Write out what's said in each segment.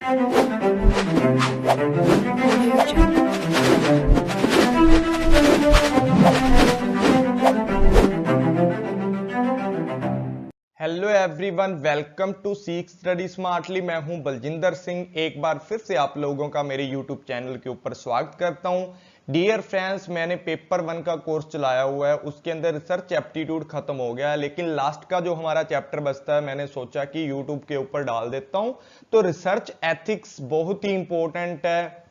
Hello everyone, welcome to सीख study smartly. मैं हूं बलजिंदर सिंह। एक बार फिर से आप लोगों का मेरे यूट्यूब चैनल के ऊपर स्वागत करता हूं। डियर फ्रेंड्स, मैंने पेपर 1 का कोर्स चलाया हुआ है, उसके अंदर रिसर्च एप्टीट्यूड खत्म हो गया है, लेकिन लास्ट का जो हमारा चैप्टर बचता है मैंने सोचा कि यूट्यूब के ऊपर डाल देता हूं। तो रिसर्च एथिक्स बहुत ही इंपॉर्टेंट है,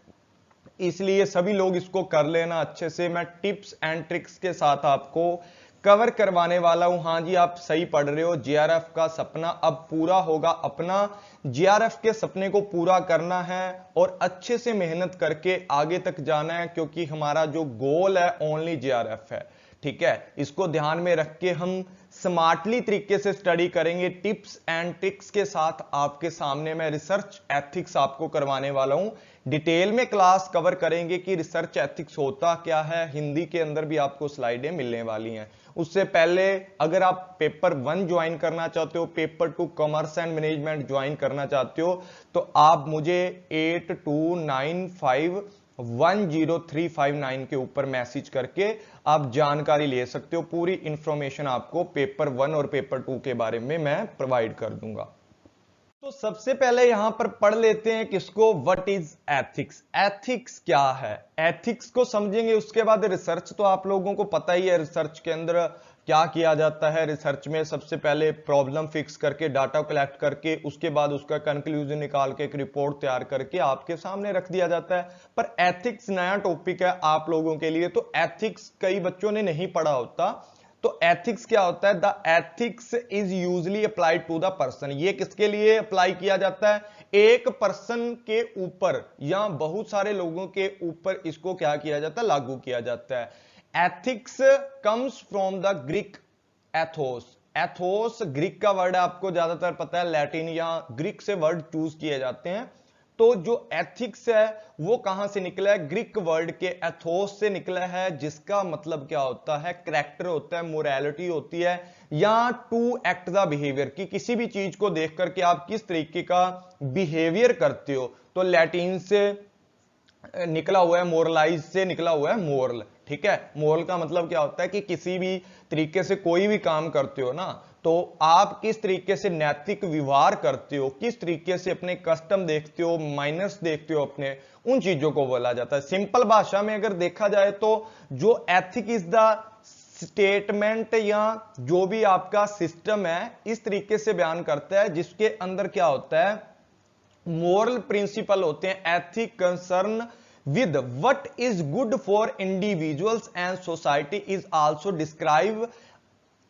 इसलिए सभी लोग इसको कर लेना अच्छे से। मैं टिप्स एंड ट्रिक्स के साथ आपको कवर करवाने वाला हूं। हाँ जी, आप सही पढ़ रहे हो। जेआरएफ का सपना अब पूरा होगा। अपना जेआरएफ के सपने को पूरा करना है और अच्छे से मेहनत करके आगे तक जाना है, क्योंकि हमारा जो गोल है ओनली जेआरएफ है। ठीक है, इसको ध्यान में रख के हम स्मार्टली तरीके से स्टडी करेंगे। टिप्स एंड ट्रिक्स के साथ आपके सामने मैं रिसर्च एथिक्स आपको करवाने वाला हूं। डिटेल में क्लास कवर करेंगे कि रिसर्च एथिक्स होता क्या है। हिंदी के अंदर भी आपको स्लाइडें मिलने वाली हैं। उससे पहले अगर आप पेपर 1 ज्वाइन करना चाहते हो, paper 2 commerce and management join करना चाहते हो, तो आप मुझे 8295103559 के ऊपर मैसेज करके आप जानकारी ले सकते हो। पूरी इंफॉर्मेशन आपको पेपर 1 और पेपर 2 के बारे में मैं प्रोवाइड कर दूंगा। तो सबसे पहले यहां पर पढ़ लेते हैं किसको, व्हाट इज एथिक्स। एथिक्स क्या है, एथिक्स को समझेंगे। उसके बाद रिसर्च तो आप लोगों को पता ही है, रिसर्च के अंदर क्या किया जाता है। रिसर्च में सबसे पहले प्रॉब्लम फिक्स करके, डाटा कलेक्ट करके, उसके बाद उसका कंक्लूजन निकाल के एक रिपोर्ट तैयार करके आपके सामने रख दिया जाता है। पर एथिक्स नया टॉपिक है आप लोगों के लिए, तो एथिक्स कई बच्चों ने नहीं पढ़ा होता। तो एथिक्स क्या होता है? The ethics is usually applied to the person. ये किसके लिए अप्लाई किया जाता है? एक पर्सन के ऊपर या बहुत सारे लोगों के ऊपर इसको क्या किया जाता है? लागू किया जाता है। Ethics comes from the Greek Athos. Athos Greek का वर्ड है, आपको ज्यादातर पता है लैटिन या ग्रीक से वर्ड चूज किए जाते हैं। तो जो एथिक्स है वो कहां से निकला है? ग्रीक वर्ड के एथोस से निकला है, जिसका मतलब क्या होता है? कैरेक्टर होता है, मोरालिटी होती है, या टू एक्ट द बिहेवियर, कि किसी भी चीज को देख करके आप किस तरीके का बिहेवियर करते हो। तो लैटिन से निकला हुआ है, मोरलाइज से निकला हुआ है मोरल। ठीक है, मोरल का मतलब क्या होता है कि किसी भी तरीके से कोई भी काम करते हो ना, तो आप किस तरीके से नैतिक व्यवहार करते हो, किस तरीके से अपने कस्टम देखते हो, माइनस देखते हो अपने, उन चीजों को बोला जाता है। सिंपल भाषा में अगर देखा जाए तो जो एथिक इज द स्टेटमेंट या जो भी आपका सिस्टम है, इस तरीके से बयान करता है जिसके अंदर क्या होता है? मोरल प्रिंसिपल होते हैं। Ethic concern with what is good for individuals and society is also describe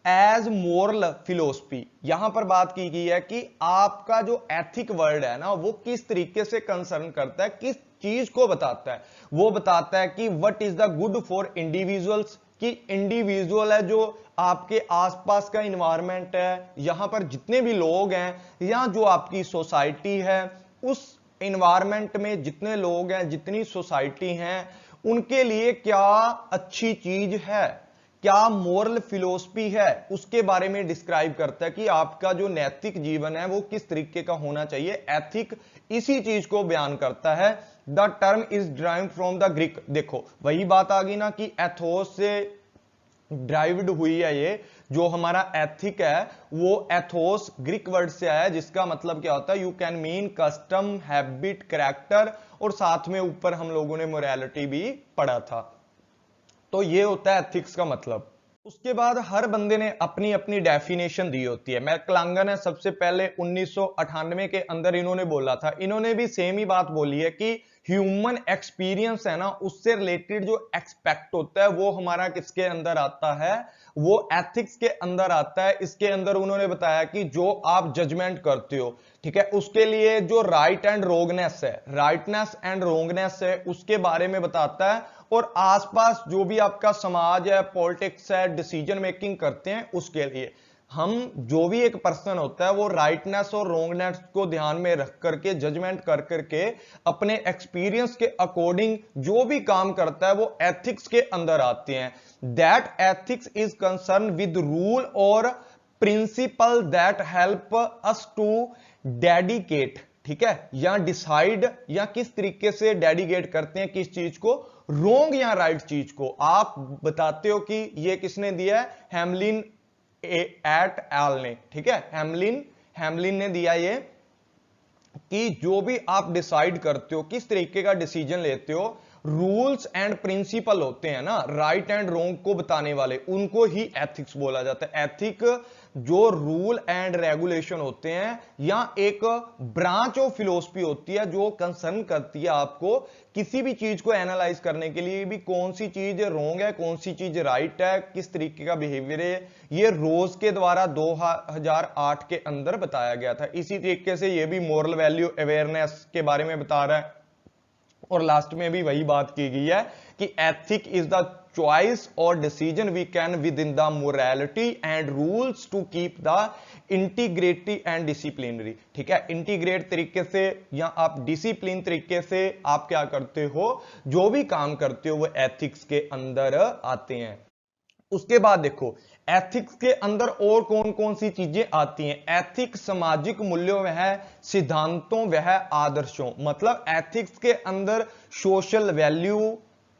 as moral philosophy. यहां पर बात की गई है कि आपका जो एथिक वर्ड है ना, वो किस तरीके से कंसर्न करता है, किस चीज को बताता है। वो बताता है कि what is the good for individuals, कि इंडिविजुअल है जो आपके आसपास का इन्वायरमेंट है, यहां पर जितने भी लोग हैं, या जो आपकी सोसाइटी है, उस इन्वायरमेंट में जितने लोग हैं, जितनी सोसाइटी हैं, उनके लिए क्या अच्छी चीज है, क्या मोरल फिलोसफी है, उसके बारे में डिस्क्राइब करता है कि आपका जो नैतिक जीवन है वो किस तरीके का होना चाहिए। एथिक इसी चीज को बयान करता है। The term is derived from the Greek. देखो वही बात आ गई ना कि एथोस से ड्राइव्ड हुई है। ये जो हमारा एथिक है वो एथोस ग्रीक वर्ड से आया है, जिसका मतलब क्या होता है? You can mean custom, habit, character, और साथ में ऊपर हम लोगों ने मोरालिटी भी पढ़ा था। तो ये होता है एथिक्स का मतलब। उसके बाद हर बंदे ने अपनी अपनी डेफिनेशन दी होती है। मैकक्लांगन है सबसे पहले 1998 के अंदर इन्होंने बोला था, इन्होंने भी सेम ही बात बोली है कि ह्यूमन एक्सपीरियंस है ना, उससे रिलेटेड जो एक्सपेक्ट होता है वो हमारा किसके अंदर आता है? वो एथिक्स के अंदर आता है। इसके अंदर उन्होंने बताया कि जो आप जजमेंट करते हो, ठीक है, उसके लिए जो राइट एंड रोंगनेस है, राइटनेस एंड रोंगनेस है, उसके बारे में बताता है। और आसपास जो भी आपका समाज है, पॉलिटिक्स है, डिसीजन मेकिंग करते हैं, उसके लिए हम जो भी एक पर्सन होता है वो राइटनेस और रोंगनेस को ध्यान में रख करके, जजमेंट कर करके, अपने एक्सपीरियंस के अकॉर्डिंग जो भी काम करता है वो एथिक्स के अंदर आते हैं। That ethics is concern with rule और principle that help us to dedicate, ठीक है, या डिसाइड या किस तरीके से डेडिकेट करते हैं किस चीज को, रोंग या राइट चीज को। आप बताते हो कि ये किसने दिया है, हैमलिन एट एल ने, ठीक है, हैमलिन ने दिया ये कि जो भी आप डिसाइड करते हो, किस तरीके का डिसीजन लेते हो, रूल्स एंड प्रिंसिपल होते हैं ना, राइट एंड रॉन्ग को बताने वाले, उनको ही एथिक्स बोला जाता है। एथिक जो रूल एंड रेगुलेशन होते हैं या एक ब्रांच ऑफ फिलोसफी होती है जो कंसर्न करती है आपको किसी भी चीज को एनालाइज करने के लिए भी, कौन सी चीज रॉन्ग है, कौन सी चीज राइट है, किस तरीके का बिहेवियर है। ये रोज के द्वारा 2008 के अंदर बताया गया था। इसी तरीके से ये भी मोरल वैल्यू अवेयरनेस के बारे में बता रहा है, और लास्ट में भी वही बात की गई है कि एथिक इज द चॉइस और decision we can within the morality and rules to keep the integrity and disciplinary, ठीक है, इंटीग्रेट तरीके से या आप डिसिप्लिन तरीके से आप क्या करते हो, जो भी काम करते हो वो एथिक्स के अंदर आते हैं। उसके बाद देखो एथिक्स के अंदर और कौन कौन सी चीजें आती हैं। एथिक्स सामाजिक मूल्यों वह सिद्धांतों वह आदर्शों, मतलब एथिक्स के अंदर सोशल वैल्यू,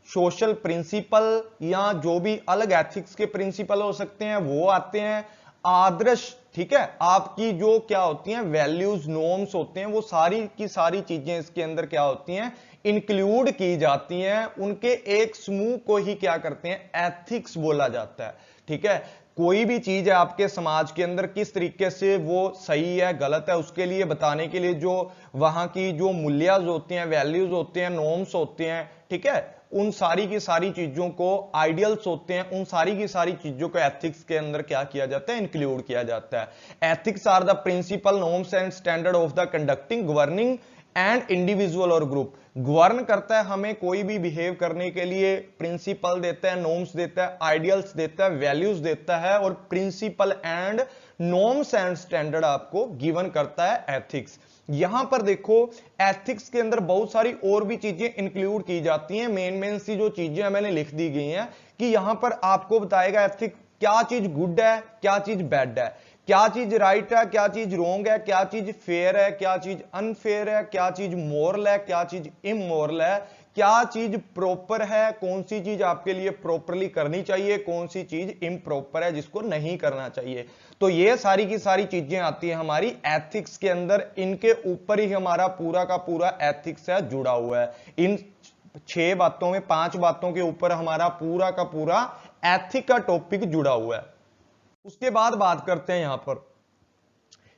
सोशल प्रिंसिपल या जो भी अलग एथिक्स के प्रिंसिपल हो सकते हैं वो आते हैं। आदर्श, ठीक है, आपकी जो क्या होती हैं वैल्यूज नॉर्म्स होते हैं, वो सारी की सारी चीजें इसके अंदर क्या होती हैं, इंक्लूड की जाती हैं। उनके एक समूह को ही क्या करते हैं, एथिक्स बोला जाता है, ठीक है। कोई भी चीज है आपके समाज के अंदर किस तरीके से वो सही है गलत है, उसके लिए बताने के लिए जो वहां की जो मूल्य होते हैं, वैल्यूज होते हैं, नॉर्म्स होते हैं, ठीक है, उन सारी की सारी चीजों को, आइडियल्स होते हैं, उन सारी की सारी चीजों को एथिक्स के अंदर क्या किया जाता है, इंक्लूड किया जाता है। Ethics are the principle norms and standard of the conducting governing and individual और ग्रुप। गवर्न करता है हमें कोई भी बिहेव करने के लिए, प्रिंसिपल देता है, नॉर्म्स देता है, आइडियल्स देता है, वैल्यूज देता है, और principle and norms and standard आपको गिवन करता है एथिक्स। यहां पर देखो एथिक्स के अंदर बहुत सारी और भी चीजें इंक्लूड की जाती हैं। मेन सी जो चीजें मैंने लिख दी गई हैं कि यहां पर आपको बताएगा एथिक्स क्या चीज गुड है, क्या चीज बैड है, क्या चीज राइट है, क्या चीज रॉन्ग है, क्या चीज फेयर है, क्या चीज अनफेयर है, क्या चीज मोरल है, क्या चीज इमोरल है, क्या चीज प्रॉपर है, कौन सी चीज आपके लिए प्रॉपरली करनी चाहिए, कौन सी चीज इम्प्रॉपर है जिसको नहीं करना चाहिए। तो ये सारी की सारी चीजें आती है हमारी एथिक्स के अंदर। इनके ऊपर ही हमारा पूरा का पूरा एथिक्स है जुड़ा हुआ है। इन 6 बातों में 5 बातों के ऊपर हमारा पूरा का पूरा एथिक का टॉपिक जुड़ा हुआ है। उसके बाद बात करते हैं यहां पर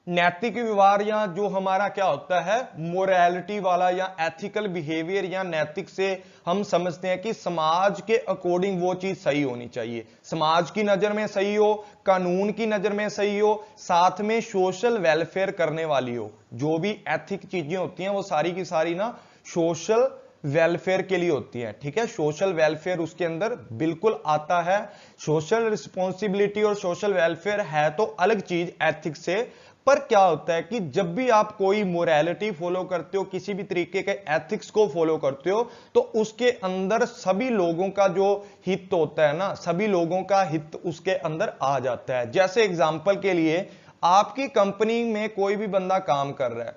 नैतिक व्यवहार, या जो हमारा क्या होता है मोरालिटी वाला या एथिकल बिहेवियर, या नैतिक से हम समझते हैं कि समाज के अकॉर्डिंग वो चीज सही होनी चाहिए, समाज की नजर में सही हो, कानून की नजर में सही हो, साथ में सोशल वेलफेयर करने वाली हो। जो भी एथिक चीजें होती हैं वो सारी की सारी ना सोशल वेलफेयर के लिए होती है, ठीक है। सोशल वेलफेयर उसके अंदर बिल्कुल आता है। सोशल रिस्पॉन्सिबिलिटी और सोशल वेलफेयर है तो अलग चीज एथिक्स से, पर क्या होता है कि जब भी आप कोई मोरालिटी फॉलो करते हो, किसी भी तरीके के एथिक्स को फॉलो करते हो, तो उसके अंदर सभी लोगों का जो हित होता है ना, सभी लोगों का हित उसके अंदर आ जाता है। जैसे एग्जांपल के लिए आपकी कंपनी में कोई भी बंदा काम कर रहा है,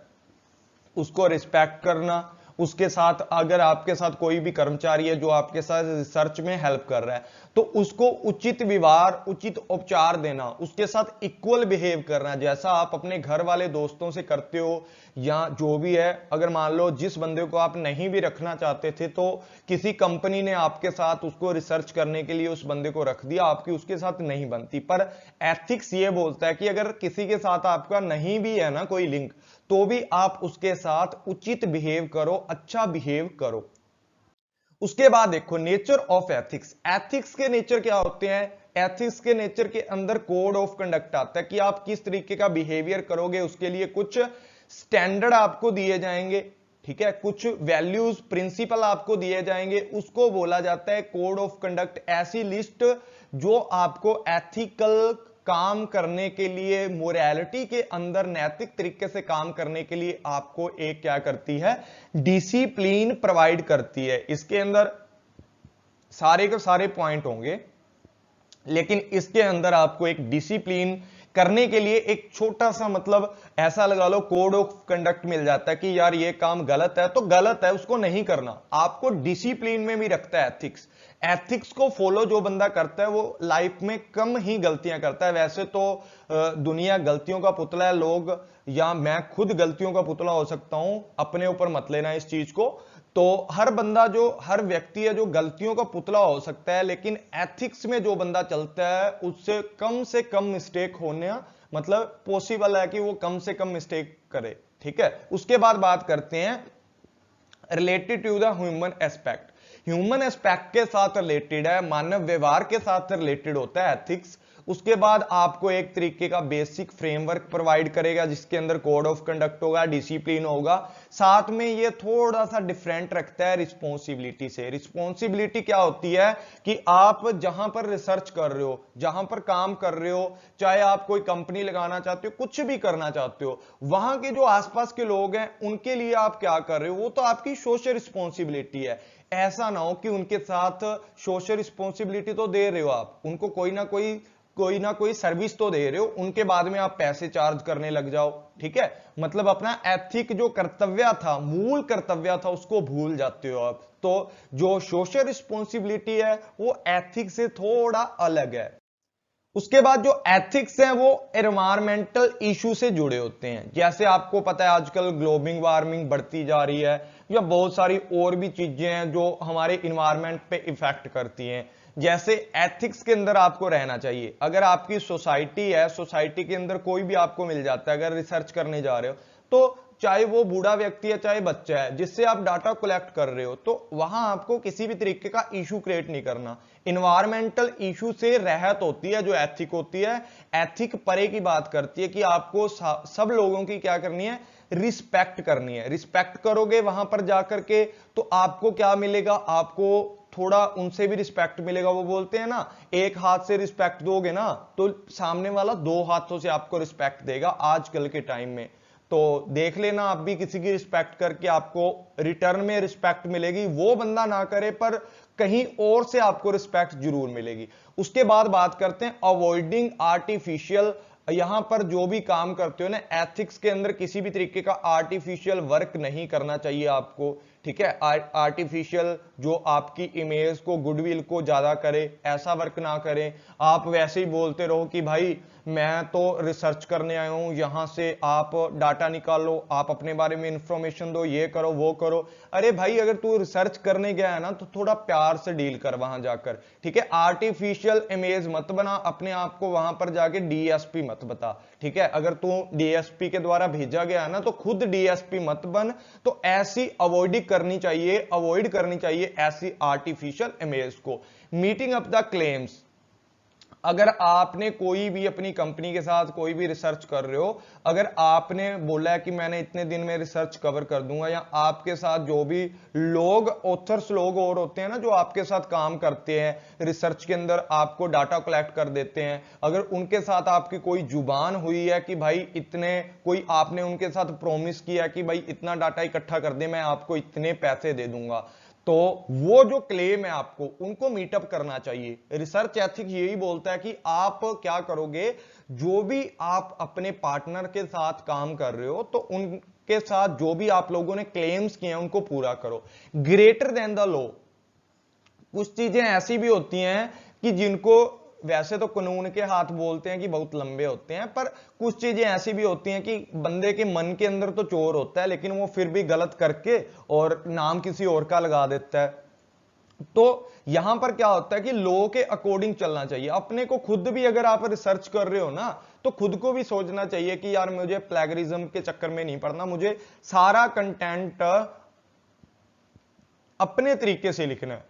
उसको रिस्पेक्ट करना, उसके साथ अगर आपके साथ कोई भी कर्मचारी है जो आपके साथ रिसर्च में हेल्प कर रहा है, तो उसको उचित व्यवहार, उचित उपचार देना, उसके साथ इक्वल बिहेव करना, जैसा आप अपने घर वाले दोस्तों से करते हो या जो भी है। अगर मान लो जिस बंदे को आप नहीं भी रखना चाहते थे, तो किसी कंपनी ने आपके साथ उसको रिसर्च करने के लिए उस बंदे को रख दिया, आपकी उसके साथ नहीं बनती। पर एथिक्स ये बोलता है कि अगर किसी के साथ आपका नहीं भी है ना कोई लिंक, तो भी आप उसके साथ उचित बिहेव करो, अच्छा बिहेव करो। उसके बाद देखो नेचर ऑफ एथिक्स। एथिक्स के नेचर क्या होते हैं? एथिक्स के नेचर के अंदर कोड ऑफ कंडक्ट आता है कि आप किस तरीके का बिहेवियर करोगे, उसके लिए कुछ स्टैंडर्ड आपको दिए जाएंगे, ठीक है, कुछ वैल्यूज प्रिंसिपल आपको दिए जाएंगे, उसको बोला जाता है कोड ऑफ कंडक्ट। ऐसी लिस्ट जो आपको एथिकल काम करने के लिए, मोरालिटी के अंदर नैतिक तरीके से काम करने के लिए आपको एक क्या करती है, डिसिप्लिन प्रोवाइड करती है। इसके अंदर सारे के सारे पॉइंट होंगे, लेकिन इसके अंदर आपको एक डिसिप्लिन करने के लिए एक छोटा सा मतलब ऐसा लगा लो कोड ऑफ कंडक्ट मिल जाता है कि यार ये काम गलत है तो गलत है, उसको नहीं करना। आपको डिसिप्लिन में भी रखता है एथिक्स। एथिक्स को फॉलो जो बंदा करता है वो लाइफ में कम ही गलतियां करता है। वैसे तो दुनिया गलतियों का पुतला है, लोग या मैं खुद गलतियों का पुतला हो सकता हूं, अपने ऊपर मत लेना इस चीज को। तो हर बंदा जो हर व्यक्ति है जो गलतियों का पुतला हो सकता है, लेकिन एथिक्स में जो बंदा चलता है उससे कम मिस्टेक होने मतलब पॉसिबल है कि वो कम से कम मिस्टेक करे। ठीक है, उसके बाद बात करते हैं related to the human aspect. Human aspect के साथ रिलेटेड है, मानव व्यवहार के साथ रिलेटेड होता है एथिक्स। उसके बाद आपको एक तरीके का बेसिक फ्रेमवर्क प्रोवाइड करेगा जिसके अंदर कोड ऑफ कंडक्ट होगा, डिसिप्लिन होगा। साथ में ये थोड़ा सा डिफरेंट रखता है रिस्पॉन्सिबिलिटी से। रिस्पॉन्सिबिलिटी क्या होती है कि आप जहां पर रिसर्च कर रहे हो, जहां पर काम कर रहे हो, चाहे आप कोई कंपनी लगाना चाहते हो, कुछ भी करना चाहते हो, वहां के जो आसपास के लोग हैं उनके लिए आप क्या कर रहे हो, वो तो आपकी सोशल रिस्पॉन्सिबिलिटी है। ऐसा ना हो कि उनके साथ सोशल रिस्पॉन्सिबिलिटी तो दे रहे हो आप, उनको कोई ना कोई सर्विस तो दे रहे हो, उनके बाद में आप पैसे चार्ज करने लग जाओ। ठीक है, मतलब अपना एथिक जो कर्तव्य था, मूल कर्तव्य था, उसको भूल जाते हो आप। तो जो सोशल रिस्पॉन्सिबिलिटी है वो एथिक से थोड़ा अलग है। उसके बाद जो एथिक्स हैं वो एनवायरमेंटल इशू से जुड़े होते हैं। जैसे आपको पता है आजकल ग्लोबल वार्मिंग बढ़ती जा रही है, या बहुत सारी और भी चीजें हैं जो हमारे इन्वायरमेंट पे इफेक्ट करती हैं। जैसे एथिक्स के अंदर आपको रहना चाहिए। अगर आपकी सोसाइटी है, सोसाइटी के अंदर कोई भी आपको मिल जाता है, अगर रिसर्च करने जा रहे हो, तो चाहे वो बूढ़ा व्यक्ति है चाहे बच्चा है, जिससे आप डाटा कलेक्ट कर रहे हो, तो वहां आपको किसी भी तरीके का इशू क्रिएट नहीं करना। इन्वायरमेंटल इशू से राहत होती है जो एथिक होती है। एथिक परे की बात करती है कि आपको सब लोगों की क्या करनी है, रिस्पेक्ट करनी है। रिस्पेक्ट करोगे वहां पर जाकर के तो आपको क्या मिलेगा, आपको थोड़ा उनसे भी रिस्पेक्ट मिलेगा। वो बोलते हैं ना, एक हाथ से रिस्पेक्ट दोगे ना तो सामने वाला दो हाथों से आपको रिस्पेक्ट देगा आजकल के टाइम में। तो देख लेना आप भी किसी की रिस्पेक्ट करके आपको रिटर्न में रिस्पेक्ट मिलेगी, वो बंदा ना करे पर कहीं और से आपको रिस्पेक्ट जरूर मिलेगी। उसके बाद बात करते हैं अवॉइडिंग आर्टिफिशियल। यहां पर जो भी काम करते हो ना एथिक्स के अंदर, किसी भी तरीके का आर्टिफिशियल वर्क नहीं करना चाहिए आपको। ठीक है, आर्टिफिशियल जो आपकी इमेज को, गुडविल को ज्यादा करे, ऐसा वर्क ना करें। आप वैसे ही बोलते रहो कि भाई मैं तो रिसर्च करने आया हूं, यहां से आप डाटा निकालो, आप अपने बारे में इंफॉर्मेशन दो, ये करो वो करो। अरे भाई अगर तू रिसर्च करने गया है ना तो थोड़ा प्यार से डील कर वहां जाकर। ठीक है, आर्टिफिशियल इमेज मत बना, अपने आप को वहां पर जाके डीएसपी मत बता। ठीक है, अगर तू डीएसपी के द्वारा भेजा गया है ना तो खुद डीएसपी मत बन। तो ऐसी अवॉइड करनी चाहिए ऐसी आर्टिफिशियल इमेज को। Meeting up the claims. अगर आपने कोई भी अपनी कंपनी के साथ कोई भी रिसर्च कर रहे हो, अगर आपने बोला है कि मैंने इतने दिन में रिसर्च कवर कर दूंगा, या आपके साथ जो भी लोग ऑथर्स लोग और होते हैं ना जो आपके साथ काम करते हैं रिसर्च के अंदर, आपको डाटा कलेक्ट कर देते हैं, अगर उनके साथ आपकी कोई जुबान हुई है कि भाई इतने, कोई आपने उनके साथ प्रॉमिस किया कि भाई इतना डाटा इकट्ठा कर दे, मैं आपको इतने पैसे दे दूंगा, तो वो जो क्लेम है आपको उनको मीटअप करना चाहिए। रिसर्च एथिक यही बोलता है कि आप क्या करोगे, जो भी आप अपने पार्टनर के साथ काम कर रहे हो तो उनके साथ जो भी आप लोगों ने क्लेम्स किए हैं उनको पूरा करो। Greater than the law. कुछ चीजें ऐसी भी होती हैं कि जिनको वैसे तो कानून के हाथ बोलते हैं कि बहुत लंबे होते हैं, पर कुछ चीजें ऐसी भी होती हैं कि बंदे के मन के अंदर तो चोर होता है लेकिन वो फिर भी गलत करके और नाम किसी और का लगा देता है। तो यहां पर क्या होता है कि लॉ के अकॉर्डिंग चलना चाहिए। अपने को खुद भी अगर आप रिसर्च कर रहे हो ना तो खुद को भी सोचना चाहिए कि यार मुझे प्लेगरिज्म के चक्कर में नहीं पड़ना, मुझे सारा कंटेंट अपने तरीके से लिखना है,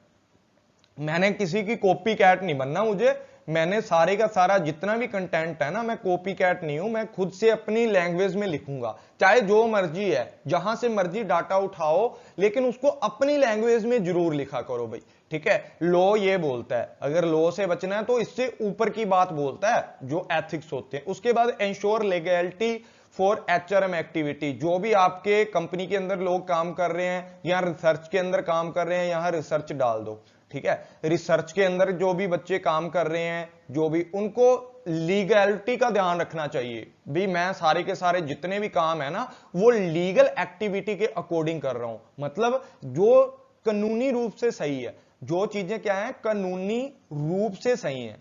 मैंने किसी की कॉपी कैट नहीं बनना। मुझे मैंने सारे का सारा जितना भी कंटेंट है ना, मैं कॉपी कैट नहीं हूं, मैं खुद से अपनी लैंग्वेज में लिखूंगा, चाहे जो मर्जी है, जहां से मर्जी डाटा उठाओ, लेकिन उसको अपनी लैंग्वेज में जरूर लिखा करो भाई। ठीक है, लॉ ये बोलता है, अगर लॉ से बचना है तो इससे ऊपर की बात बोलता है जो एथिक्स होते हैं। उसके बाद ensure legality for HRM activity. जो भी आपके कंपनी के अंदर लोग काम कर रहे हैं या रिसर्च के अंदर काम कर रहे हैं, यहां रिसर्च डाल दो। ठीक है, रिसर्च के अंदर जो भी बच्चे काम कर रहे हैं, जो भी, उनको लीगैलिटी का ध्यान रखना चाहिए भी, मैं सारे के सारे जितने भी काम है ना वो लीगल एक्टिविटी के अकॉर्डिंग कर रहा हूं, मतलब जो कानूनी रूप से सही है, जो चीजें क्या है कानूनी रूप से सही है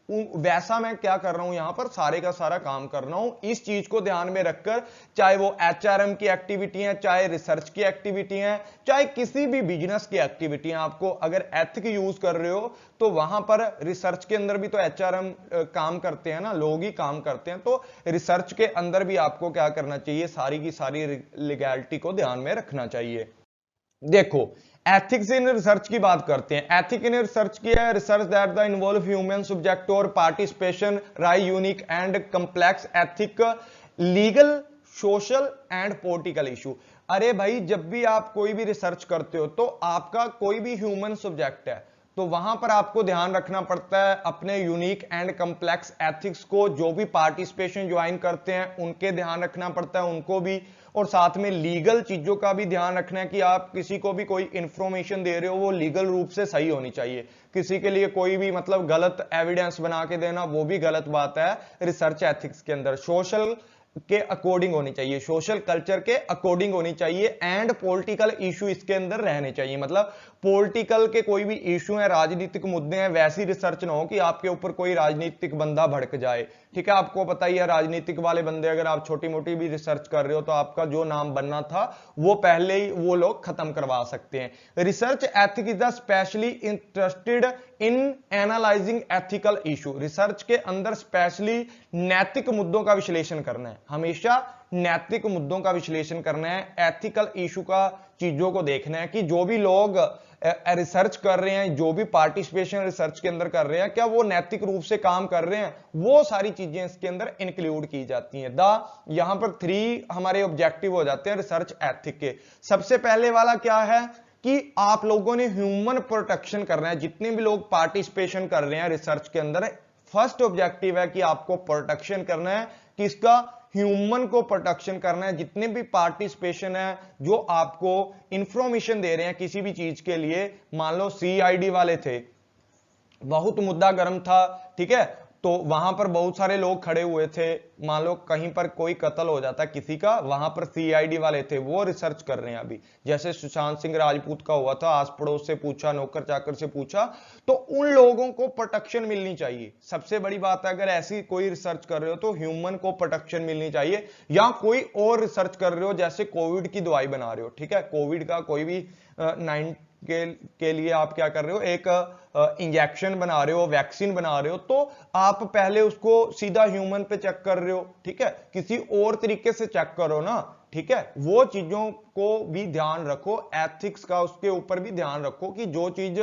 वैसा मैं क्या कर रहा हूं, यहां पर सारे का सारा काम कर रहा हूं। इस चीज को ध्यान में रखकर, चाहे वो एचआरएम की एक्टिविटी है, चाहे रिसर्च की एक्टिविटी है, चाहे किसी भी बिजनेस की एक्टिविटी है, आपको अगर एथिक यूज कर रहे हो तो वहां पर रिसर्च के अंदर भी तो एचआरएम काम करते हैं ना, लोग ही काम करते हैं, तो रिसर्च के अंदर भी आपको क्या करना चाहिए, सारी की सारी लीगैलिटी को ध्यान में रखना चाहिए। देखो एथिक्स इन रिसर्च की बात करते हैं। एथिक इन रिसर्च की है research that the involve human subject और participation raise unique and complex ethic legal social and political issue. अरे भाई जब भी आप कोई भी रिसर्च करते हो तो आपका कोई भी ह्यूमन सब्जेक्ट है तो वहां पर आपको ध्यान रखना पड़ता है अपने यूनिक एंड कंप्लेक्स एथिक्स को, जो भी पार्टिसिपेशन ज्वाइन करते हैं उनके ध्यान रखना पड़ता है उनको भी, और साथ में लीगल चीजों का भी ध्यान रखना है कि आप किसी को भी कोई इंफॉर्मेशन दे रहे हो वो लीगल रूप से सही होनी चाहिए। किसी के लिए कोई भी मतलब गलत एविडेंस बना के देना वो भी गलत बात है रिसर्च एथिक्स के अंदर। सोशल के अकॉर्डिंग होनी चाहिए, सोशल कल्चर के अकॉर्डिंग होनी चाहिए, एंड पॉलिटिकल इशू इसके अंदर रहने चाहिए, मतलब पॉलिटिकल के कोई भी इशू है, राजनीतिक मुद्दे हैं, वैसी रिसर्च ना हो कि आपके ऊपर कोई राजनीतिक बंदा भड़क जाए। ठीक है, आपको पता ही है राजनीतिक वाले बंदे, अगर आप छोटी मोटी भी रिसर्च कर रहे हो तो आपका जो नाम बनना था वो पहले ही वो लोग खत्म करवा सकते हैं। Research ethic is the specially interested in analysing ethical issue. Research के अंदर स्पेशली नैतिक मुद्दों का विश्लेषण करना है, हमेशा नैतिक मुद्दों का विश्लेषण करना है, एथिकल इशू का चीजों को देखना है कि जो भी लोग रिसर्च कर रहे हैं, जो भी पार्टिसिपेशन रिसर्च के अंदर कर रहे हैं, क्या वो नैतिक रूप से काम कर रहे हैं, वो सारी चीजें इसके अंदर इंक्लूड की जाती हैं। यहां पर 3 हमारे ऑब्जेक्टिव हो जाते हैं रिसर्च एथिक के। सबसे पहले वाला क्या है कि आप लोगों ने ह्यूमन प्रोटेक्शन करना है, जितने भी लोग पार्टिसिपेशन कर रहे हैं रिसर्च के अंदर, फर्स्ट ऑब्जेक्टिव है कि आपको प्रोटेक्शन करना है, किसका, ह्यूमन को प्रोटेक्शन करना है। जितने भी पार्टिसिपेशन है जो आपको इंफॉर्मेशन दे रहे हैं किसी भी चीज के लिए, मान लो सीआईडी वाले थे, बहुत मुद्दा गर्म था, ठीक है, तो वहां पर बहुत सारे लोग खड़े हुए थे, मान लो कहीं पर कोई कत्ल हो जाता किसी का, वहां पर सीआईडी वाले थे, वो रिसर्च कर रहे हैं अभी, जैसे सुशांत सिंह राजपूत का हुआ था, आस पड़ोस से पूछा, नौकर चाकर से पूछा, तो उन लोगों को प्रोटेक्शन मिलनी चाहिए। सबसे बड़ी बात है अगर ऐसी कोई रिसर्च कर रहे हो तो ह्यूमन को प्रोटेक्शन मिलनी चाहिए। या कोई और रिसर्च कर रहे हो, जैसे कोविड की दवाई बना रहे हो, ठीक है, कोविड का कोई भी 9 के लिए आप क्या कर रहे हो, एक इंजेक्शन बना रहे हो, वैक्सीन बना रहे हो, तो आप पहले उसको सीधा ह्यूमन पे चेक कर रहे हो, ठीक है, किसी और तरीके से चेक करो ना, ठीक है, वो चीजों को भी ध्यान रखो, एथिक्स का उसके ऊपर भी ध्यान रखो कि जो चीज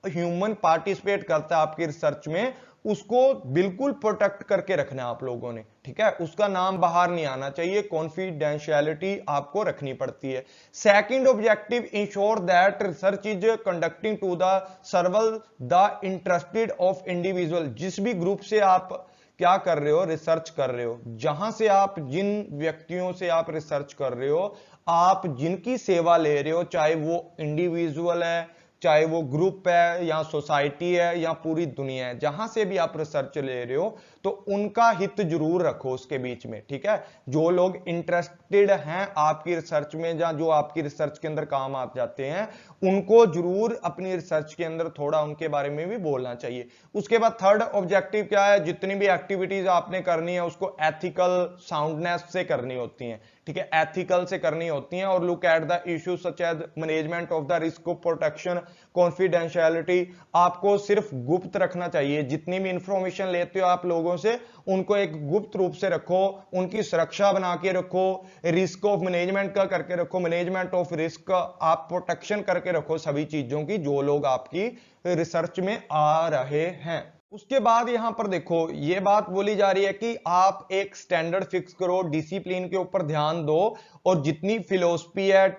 ह्यूमन पार्टिसिपेट करता है आपकी रिसर्च में उसको बिल्कुल प्रोटेक्ट करके रखना है आप लोगों ने, ठीक है, उसका नाम बाहर नहीं आना चाहिए, कॉन्फिडेंशियलिटी आपको रखनी पड़ती है। Second objective, ensure that research is conducting to the serve the interested of individual. जिस भी ग्रुप से आप क्या कर रहे हो, रिसर्च कर रहे हो, जहां से आप जिन व्यक्तियों से आप रिसर्च कर रहे हो, आप जिनकी सेवा ले रहे हो, चाहे वो इंडिविजुअल है, चाहे वो ग्रुप है या सोसाइटी है या पूरी दुनिया है, जहां से भी आप रिसर्च ले रहे हो तो उनका हित जरूर रखो उसके बीच में, ठीक है, जो लोग इंटरेस्टेड हैं आपकी रिसर्च में या जो आपकी रिसर्च के अंदर काम आ जाते हैं उनको जरूर अपनी रिसर्च के अंदर थोड़ा उनके बारे में भी बोलना चाहिए। उसके बाद थर्ड ऑब्जेक्टिव क्या है, जितनी भी एक्टिविटीज आपने करनी है उसको एथिकल साउंडनेस से करनी होती है, ठीक है, एथिकल से करनी होती हैं, और look at the issue such as management of the risk of protection, confidentiality. आपको सिर्फ गुप्त रखना चाहिए, जितनी भी इंफॉर्मेशन लेते हो आप लोगों से उनको एक गुप्त रूप से रखो, उनकी सुरक्षा बना के रखो, रिस्क ऑफ मैनेजमेंट का करके रखो, मैनेजमेंट ऑफ रिस्क आप प्रोटेक्शन करके रखो सभी चीजों की जो लोग आपकी रिसर्च में आ रहे हैं। उसके बाद यहां पर देखो ये बात बोली जा रही है कि आप एक स्टैंडर्ड फिक्स करो, डिसिप्लिन के ऊपर ध्यान दो, और जितनी फिलोसफी है,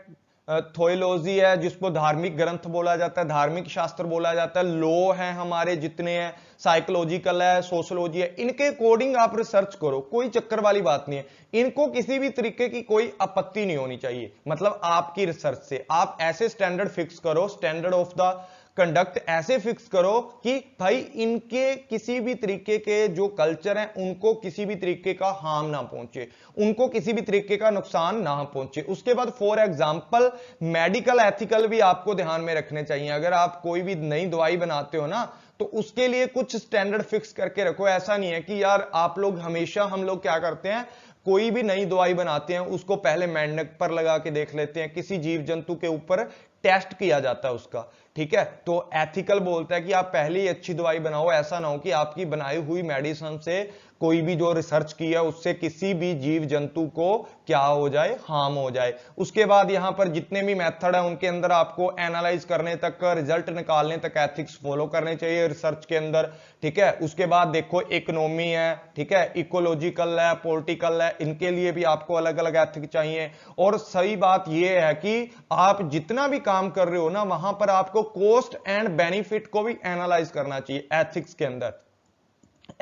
थ्योलॉजी है, जिसको धार्मिक ग्रंथ बोला जाता है, धार्मिक शास्त्र बोला जाता है, लॉ है हमारे जितने हैं, साइकोलॉजिकल है, सोशोलॉजी है, इनके अकॉर्डिंग आप रिसर्च करो, कोई चक्कर वाली बात नहीं है, इनको किसी भी तरीके की कोई आपत्ति नहीं होनी चाहिए। मतलब आपकी रिसर्च से आप ऐसे स्टैंडर्ड फिक्स करो, स्टैंडर्ड ऑफ द कंडक्ट ऐसे फिक्स करो कि भाई इनके किसी भी तरीके के जो कल्चर हैं उनको किसी भी तरीके का हार्म ना पहुंचे, उनको किसी भी तरीके का नुकसान ना पहुंचे। उसके बाद फॉर एग्जांपल मेडिकल एथिकल भी आपको ध्यान में रखने चाहिए। अगर आप कोई भी नई दवाई बनाते हो ना तो उसके लिए कुछ स्टैंडर्ड फिक्स करके रखो। ऐसा नहीं है कि यार आप लोग हमेशा, हम लोग क्या करते हैं, कोई भी नई दवाई बनाते हैं उसको पहले मेंढक पर लगा के देख लेते हैं, किसी जीव जंतु के ऊपर टेस्ट किया जाता है उसका, ठीक है। तो एथिकल बोलता है कि आप पहले ही अच्छी दवाई बनाओ, ऐसा ना हो कि आपकी बनाई हुई मेडिसिन से कोई भी जो रिसर्च की है उससे किसी भी जीव जंतु को क्या हो जाए, हार्म हो जाए। उसके बाद यहां पर जितने भी मेथड है उनके अंदर आपको एनालाइज करने तक, रिजल्ट निकालने तक एथिक्स फॉलो करने चाहिए रिसर्च के अंदर, ठीक है। उसके बाद देखो इकोनॉमी है, ठीक है, इकोलॉजिकल है, पॉलिटिकल है, इनके लिए भी आपको अलग अलग एथिक्स चाहिए। और सही बात यह है कि आप जितना भी काम कर रहे हो ना वहां पर आपको कॉस्ट एंड बेनिफिट को भी एनालाइज करना चाहिए एथिक्स के अंदर।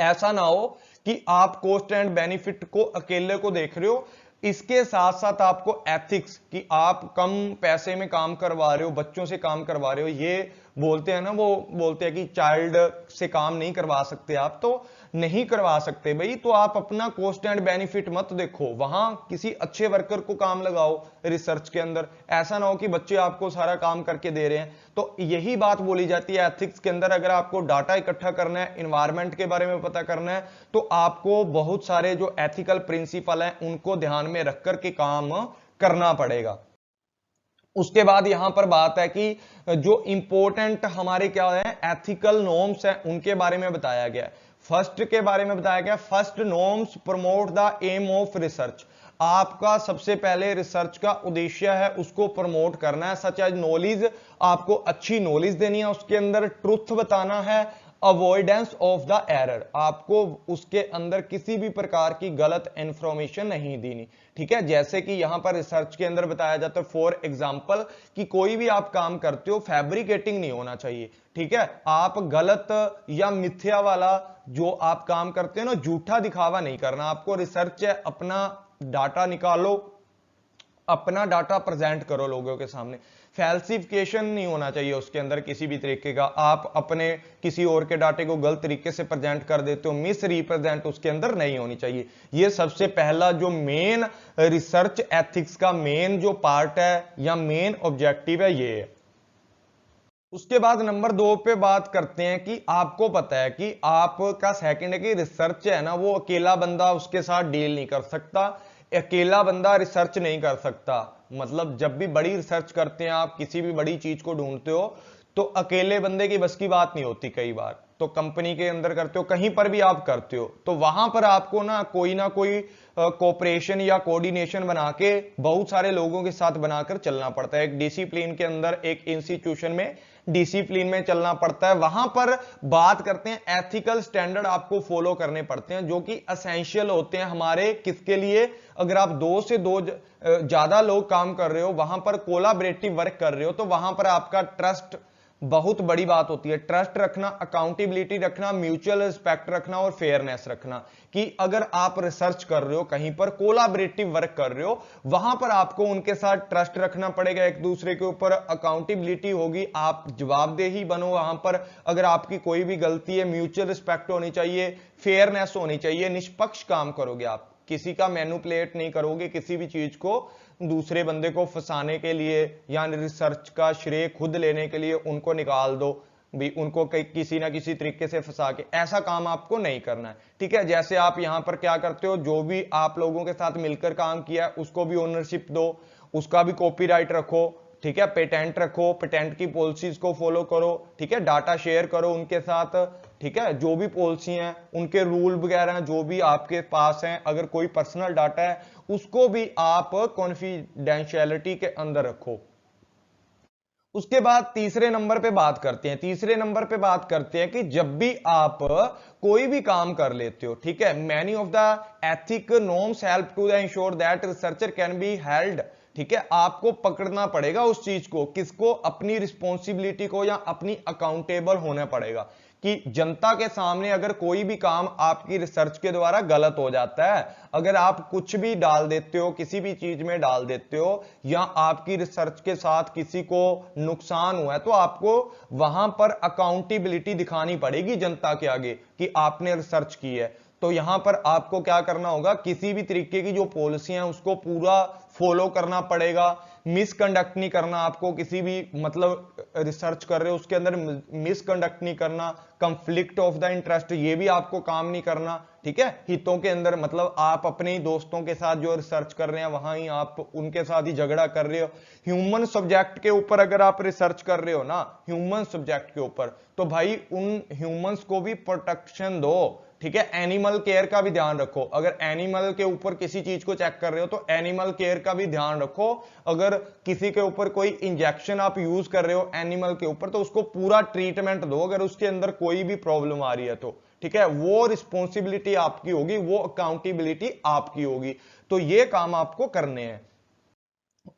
ऐसा ना हो कि आप कॉस्ट एंड बेनिफिट को अकेले को देख रहे हो, इसके साथ साथ आपको एथिक्स कि आप कम पैसे में काम करवा रहे हो, बच्चों से काम करवा रहे हो, ये बोलते हैं ना, वो बोलते हैं कि चाइल्ड से काम नहीं करवा सकते आप, तो नहीं करवा सकते भाई, तो आप अपना कॉस्ट एंड बेनिफिट मत देखो, वहां किसी अच्छे वर्कर को काम लगाओ रिसर्च के अंदर। ऐसा ना हो कि बच्चे आपको सारा काम करके दे रहे हैं। तो यही बात बोली जाती है एथिक्स के अंदर। अगर आपको डाटा इकट्ठा करना है, इन्वायरमेंट के बारे में पता करना है, तो आपको बहुत सारे जो एथिकल प्रिंसिपल हैं उनको ध्यान में रख करके काम करना पड़ेगा। उसके बाद यहां पर बात है कि जो इंपॉर्टेंट हमारे क्या है एथिकल नॉर्म्स हैं उनके बारे में बताया गया है। फर्स्ट के बारे में बताया गया, first norms promote the aim of research. आपका सबसे पहले रिसर्च का उद्देश्य है उसको प्रमोट करना है, सच एज नॉलेज, आपको अच्छी नॉलेज देनी है, उसके अंदर ट्रुथ बताना है, अवॉइडेंस ऑफ द एरर, आपको उसके अंदर किसी भी प्रकार की गलत इंफॉर्मेशन नहीं देनी, ठीक है। जैसे कि यहां पर रिसर्च के अंदर बताया जाता है फॉर एग्जांपल कि कोई भी आप काम करते हो फैब्रिकेटिंग नहीं होना चाहिए, ठीक है। आप गलत या मिथ्या वाला जो आप काम करते हो ना, झूठा दिखावा नहीं करना। आपको रिसर्च है, अपना डाटा निकालो, अपना डाटा प्रेजेंट करो लोगों के सामने, फैल्सिफिकेशन नहीं होना चाहिए उसके अंदर किसी भी तरीके का। आप अपने किसी और के डाटे को गलत तरीके से प्रेजेंट कर देते हो, मिस रिप्रेजेंट उसके अंदर नहीं होनी चाहिए। ये सबसे पहला जो मेन रिसर्च एथिक्स का मेन जो पार्ट है या मेन ऑब्जेक्टिव है ये है। उसके बाद नंबर 2 पे बात करते हैं कि आपको पता है कि आपका सेकंड है कि रिसर्च है ना वो अकेला बंदा उसके साथ डील नहीं कर सकता, अकेला बंदा रिसर्च नहीं कर सकता। मतलब जब भी बड़ी रिसर्च करते हैं, आप किसी भी बड़ी चीज को ढूंढते हो तो अकेले बंदे की बस की बात नहीं होती। कई बार तो कंपनी के अंदर करते हो, कहीं पर भी आप करते हो, तो वहां पर आपको ना कोई कोऑपरेशन या कोऑर्डिनेशन बना के बहुत सारे लोगों के साथ बनाकर चलना पड़ता है। एक डिसिप्लिन के अंदर, एक इंस्टीट्यूशन में डिसिप्लिन में चलना पड़ता है। वहां पर बात करते हैं एथिकल स्टैंडर्ड आपको फॉलो करने पड़ते हैं जो कि एसेंशियल होते हैं हमारे किसके लिए, अगर आप 2 से 2 ज्यादा लोग काम कर रहे हो, वहां पर कोलाबरेटिव वर्क कर रहे हो, तो वहां पर आपका ट्रस्ट बहुत बड़ी बात होती है। ट्रस्ट रखना, अकाउंटेबिलिटी रखना, म्यूचुअल रिस्पेक्ट रखना और फेयरनेस रखना कि अगर आप रिसर्च कर रहे हो, कहीं पर कोलाबरेटिव वर्क कर रहे हो, वहां पर आपको उनके साथ ट्रस्ट रखना पड़ेगा, एक दूसरे के ऊपर अकाउंटेबिलिटी होगी, आप जवाबदेही बनो वहां पर। अगर आपकी कोई भी गलती है, म्यूचुअल रिस्पेक्ट होनी चाहिए, फेयरनेस होनी चाहिए, निष्पक्ष काम करोगे आप, किसी का मैनिपुलेट नहीं करोगे, किसी भी चीज को दूसरे बंदे को फंसाने के लिए या रिसर्च का श्रेय खुद लेने के लिए उनको निकाल दो भी, उनको किसी ना किसी तरीके से फंसा के, ऐसा काम आपको नहीं करना है, ठीक है। जैसे आप यहां पर क्या करते हो, जो भी आप लोगों के साथ मिलकर काम किया उसको भी ओनरशिप दो, उसका भी कॉपीराइट रखो, ठीक है, पेटेंट रखो, पेटेंट की पॉलिसीज को फॉलो करो, ठीक है, डाटा शेयर करो उनके साथ, ठीक है, जो भी पॉलिसी हैं उनके रूल वगैरह जो भी आपके पास हैं, अगर कोई पर्सनल डाटा है उसको भी आप कॉन्फिडेंशियलिटी के अंदर रखो। उसके बाद तीसरे नंबर पे बात करते हैं, तीसरे नंबर पे बात करते हैं कि जब भी आप कोई भी काम कर लेते हो, ठीक है, many of the ethic norms help to the ensure that researcher can be held, ठीक है, आपको पकड़ना पड़ेगा उस चीज को, किसको, अपनी रिस्पॉन्सिबिलिटी को या अपनी अकाउंटेबल होना पड़ेगा कि जनता के सामने अगर कोई भी काम आपकी रिसर्च के द्वारा गलत हो जाता है, अगर आप कुछ भी डाल देते हो, किसी भी चीज में डाल देते हो, या आपकी रिसर्च के साथ किसी को नुकसान हुआ है, तो आपको वहां पर अकाउंटेबिलिटी दिखानी पड़ेगी जनता के आगे कि आपने रिसर्च की है। तो यहां पर आपको क्या करना होगा, किसी भी तरीके की जो पॉलिसी है उसको पूरा फॉलो करना पड़ेगा। मिसकंडक्ट नहीं करना आपको, किसी भी मतलब रिसर्च कर रहे हो उसके अंदर मिसकंडक्ट नहीं करना, कंफ्लिक्ट ऑफ द इंटरेस्ट ये भी आपको काम नहीं करना, ठीक है। हितों के अंदर मतलब आप अपने ही दोस्तों के साथ जो रिसर्च कर रहे हैं वहां ही आप उनके साथ ही झगड़ा कर रहे हो। ह्यूमन सब्जेक्ट के ऊपर अगर आप रिसर्च कर रहे हो ना, ह्यूमन सब्जेक्ट के ऊपर, तो भाई उन ह्यूमंस को भी प्रोटेक्शन दो, ठीक है। एनिमल केयर का भी ध्यान रखो, अगर एनिमल के ऊपर किसी चीज को चेक कर रहे हो तो एनिमल केयर का भी ध्यान रखो। अगर किसी के ऊपर कोई इंजेक्शन आप यूज कर रहे हो एनिमल के ऊपर, तो उसको पूरा ट्रीटमेंट दो, अगर उसके अंदर कोई भी प्रॉब्लम आ रही है तो, ठीक है। वो रिस्पॉन्सिबिलिटी आपकी होगी, वो अकाउंटेबिलिटी आपकी होगी। तो ये काम आपको करने हैं।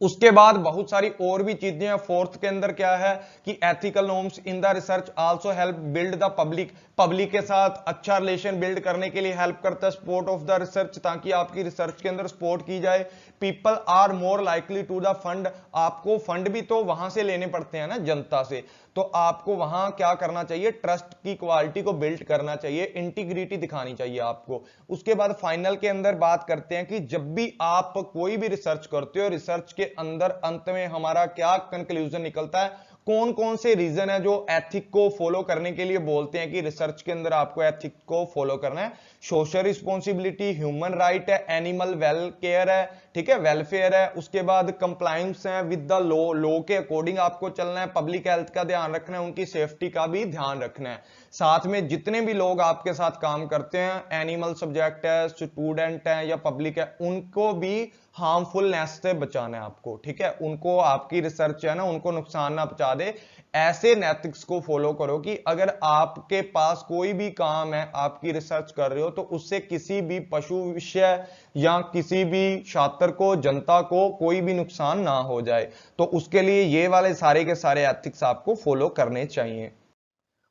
उसके बाद बहुत सारी और भी चीजें हैं। फोर्थ के अंदर क्या है कि ethical norms in the research also help build the public, public के साथ अच्छा रिलेशन बिल्ड करने के लिए हेल्प करता है सपोर्ट ऑफ द रिसर्च, ताकि आपकी रिसर्च के अंदर सपोर्ट की जाए। People are more likely to the fund, आपको फंड भी तो वहां से लेने पड़ते हैं ना, जनता से, तो आपको वहां क्या करना चाहिए, ट्रस्ट की क्वालिटी को बिल्ड करना चाहिए, इंटीग्रिटी दिखानी चाहिए आपको। उसके बाद फाइनल के अंदर बात करते हैं कि जब भी आप कोई भी रिसर्च करते हो, रिसर्च के अंदर अंत में हमारा क्या कंक्लूजन निकलता है, कौन कौन से रीजन है जो एथिक को फॉलो करने के लिए बोलते हैं कि रिसर्च के अंदर आपको एथिक को फॉलो करना है। सोशल रिस्पॉन्सिबिलिटी, ह्यूमन राइट है, एनिमल वेल केयर है, ठीक है, वेलफेयर है। उसके बाद कंप्लायंस है विद द लॉ, लॉ के अकॉर्डिंग आपको चलना है, पब्लिक हेल्थ का ध्यान रखना है, उनकी सेफ्टी का भी ध्यान रखना है। साथ में जितने भी लोग आपके साथ काम करते हैं, एनिमल सब्जेक्ट है, स्टूडेंट है या पब्लिक है, उनको भी हार्मफुलनेस से बचाना है आपको, ठीक है। उनको आपकी रिसर्च है ना, उनको नुकसान ना पहुंचा दे। ऐसे नैतिक्स को फॉलो करो कि अगर आपके पास कोई भी काम है, आपकी रिसर्च कर रहे हो, तो उससे किसी भी पशु विषय या किसी भी छात्र को, जनता को कोई भी नुकसान ना हो जाए। तो उसके लिए ये वाले सारे के सारे एथिक्स आपको फॉलो करने चाहिए।